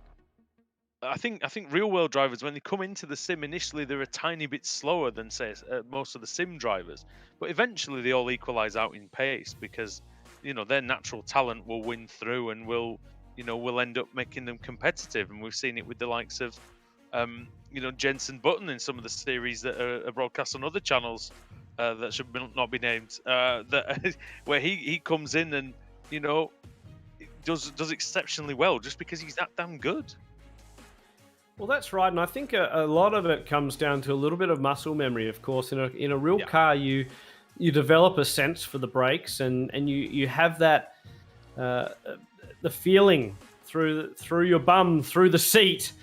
I think real world drivers, when they come into the sim initially, they're a tiny bit slower than say most of the sim drivers, but eventually they all equalize out in pace because, you know, their natural talent will win through and will end up making them competitive. And we've seen it with the likes of Jensen Button in some of the series that are broadcast on other channels that should not be named, where he comes in and, you know, does exceptionally well just because he's that damn good. Well, that's right, and I think a lot of it comes down to a little bit of muscle memory. Of course, in a real car, you develop a sense for the brakes, and you have that the feeling through your bum, through the seat,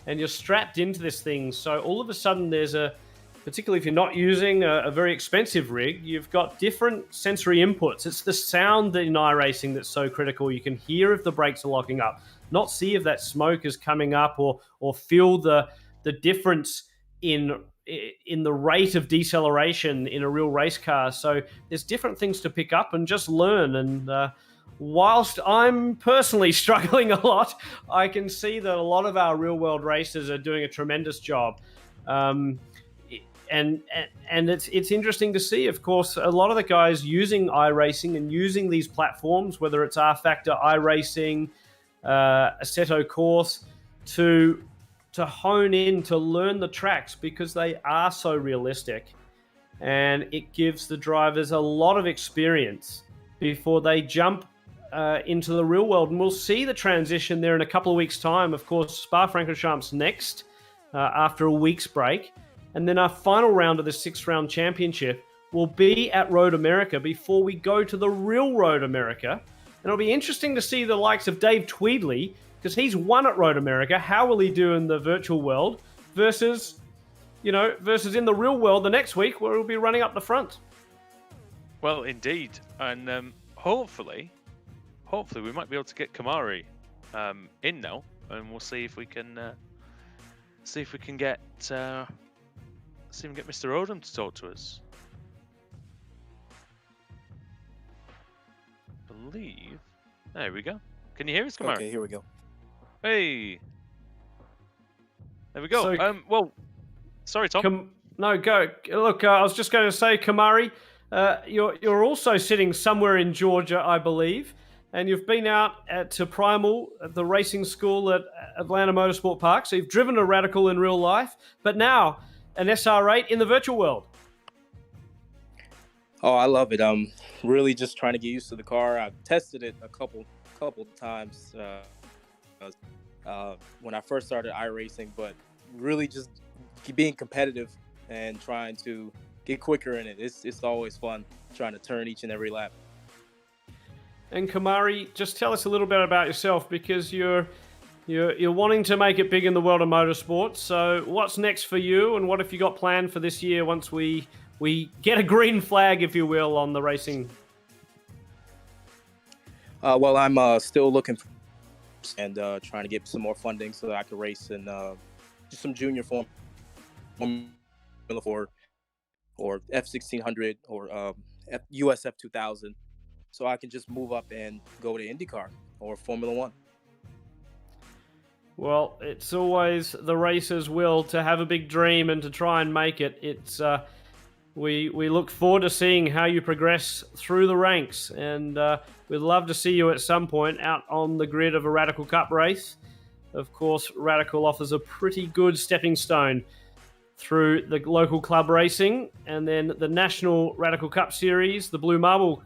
and you're strapped into this thing. So all of a sudden, particularly if you're not using a very expensive rig, you've got different sensory inputs. It's the sound in iRacing that's so critical. You can hear if the brakes are locking up, not see if that smoke is coming up, or feel the difference in the rate of deceleration in a real race car. So there's different things to pick up and just learn. And whilst I'm personally struggling a lot, I can see that a lot of our real world racers are doing a tremendous job. And it's interesting to see, of course, a lot of the guys using iRacing and using these platforms, whether it's rFactor, iRacing, Assetto Course, to hone in, to learn the tracks, because they are so realistic, and it gives the drivers a lot of experience before they jump into the real world. And we'll see the transition there in a couple of weeks' time. Of course, Spa-Francorchamps next after a week's break. And then our final round of the 6-round championship will be at Road America before we go to the real Road America. And it'll be interesting to see the likes of Dave Tweedley, because he's won at Road America. How will he do in the virtual world versus in the real world the next week, where he'll be running up the front? Well, indeed. And hopefully we might be able to get Kamari in now, and we'll see if we can get Mr. Odom to talk to us. Believe. There we go. Can you hear us, Kamari? Okay, here we go. Hey. There we go. So, well, sorry, Tom. No, go. Look, I was just going to say, Kamari, you're also sitting somewhere in Georgia, I believe, and you've been out to Primal at the racing school at Atlanta Motorsport Park. So you've driven a Radical in real life, but now an SR8 in the virtual world. Oh, I love it. I'm really just trying to get used to the car. I've tested it a couple times when I first started iRacing, but really just being competitive and trying to get quicker in it. It's always fun trying to turn each and every lap. And Kamari, just tell us a little bit about yourself, because you're wanting to make it big in the world of motorsport. So what's next for you, and what have you got planned for this year once we get a green flag, if you will, on the racing? Well, I'm still looking for and trying to get some more funding so that I can race in just some junior Formula 4 or F1600 or US F2000, so I can just move up and go to IndyCar or Formula 1. Well, it's always the racer's will to have a big dream and to try and make it. It's we look forward to seeing how you progress through the ranks, and we'd love to see you at some point out on the grid of a Radical Cup race. Of course, Radical offers a pretty good stepping stone through the local club racing, and then the National Radical Cup Series, the Blue Marble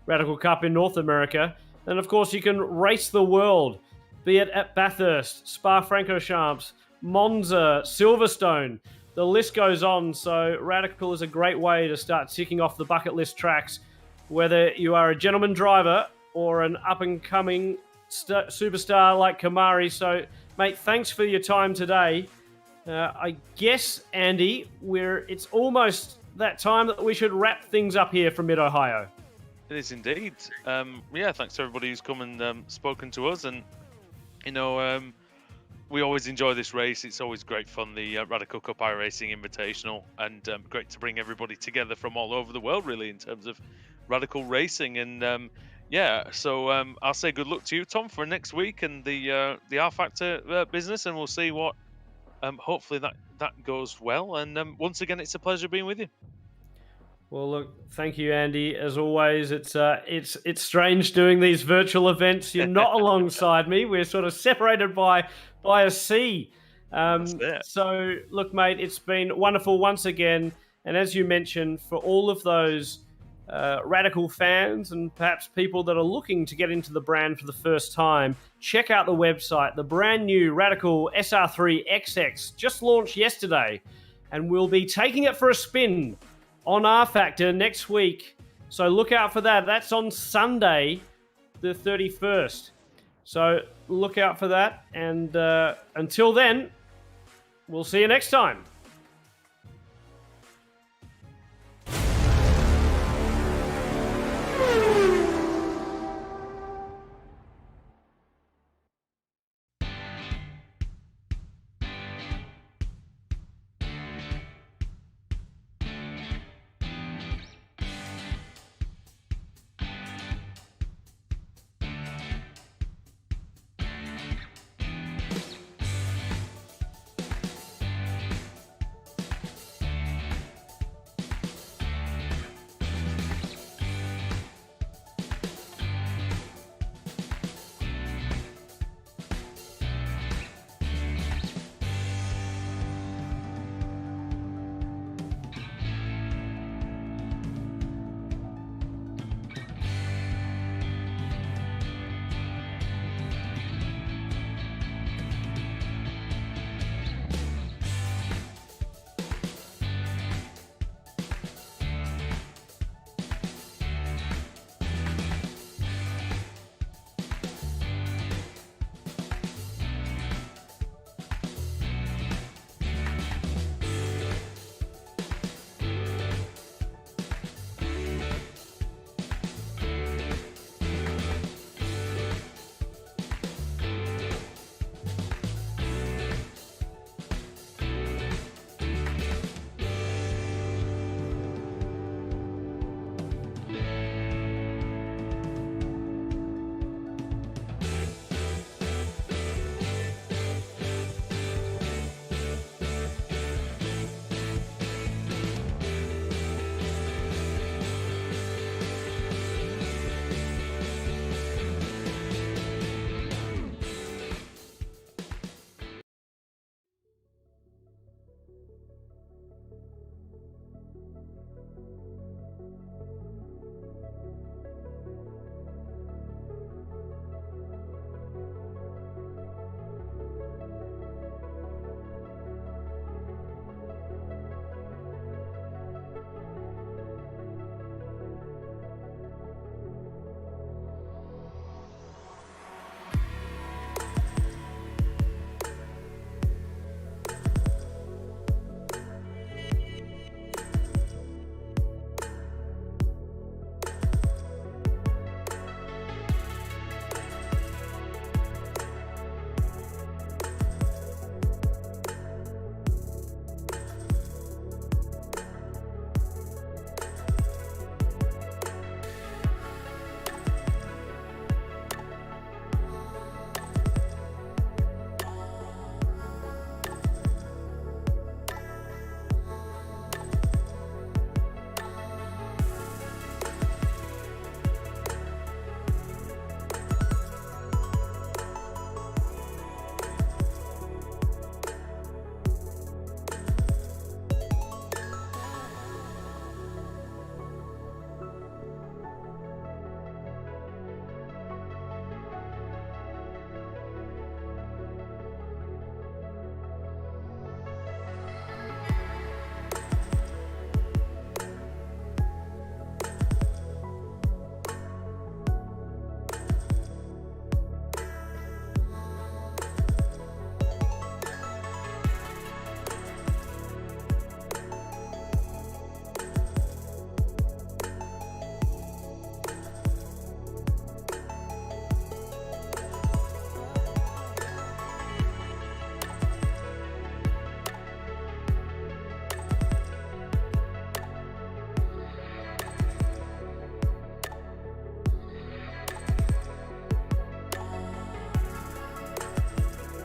Radical Cup in North America. And of course, you can race the world, be it at Bathurst, Spa-Francorchamps, Monza, Silverstone. the list goes on. So Radical is a great way to start ticking off the bucket list tracks, whether you are a gentleman driver or an up-and-coming superstar like Kamari. So, mate, thanks for your time today. I guess, Andy, it's almost that time that we should wrap things up here from Mid-Ohio. It is indeed. Yeah, thanks to everybody who's come and spoken to us. And, you know, we always enjoy this race. It's always great fun, the Radical Cup iRacing Invitational. And great to bring everybody together from all over the world, really, in terms of radical racing. And, yeah, so I'll say good luck to you, Tom, for next week and the R Factor business. And we'll see what, hopefully that goes well. And once again, it's a pleasure being with you. Well, look, thank you, Andy. As always, it's strange doing these virtual events. You're not alongside me. We're sort of separated by a sea. So, look, mate, it's been wonderful once again. And as you mentioned, for all of those Radical fans and perhaps people that are looking to get into the brand for the first time, check out the website. The brand new Radical SR3XX just launched yesterday, and we'll be taking it for a spin on R Factor next week. So look out for that. That's on Sunday, the 31st. So look out for that. And until then, we'll see you next time.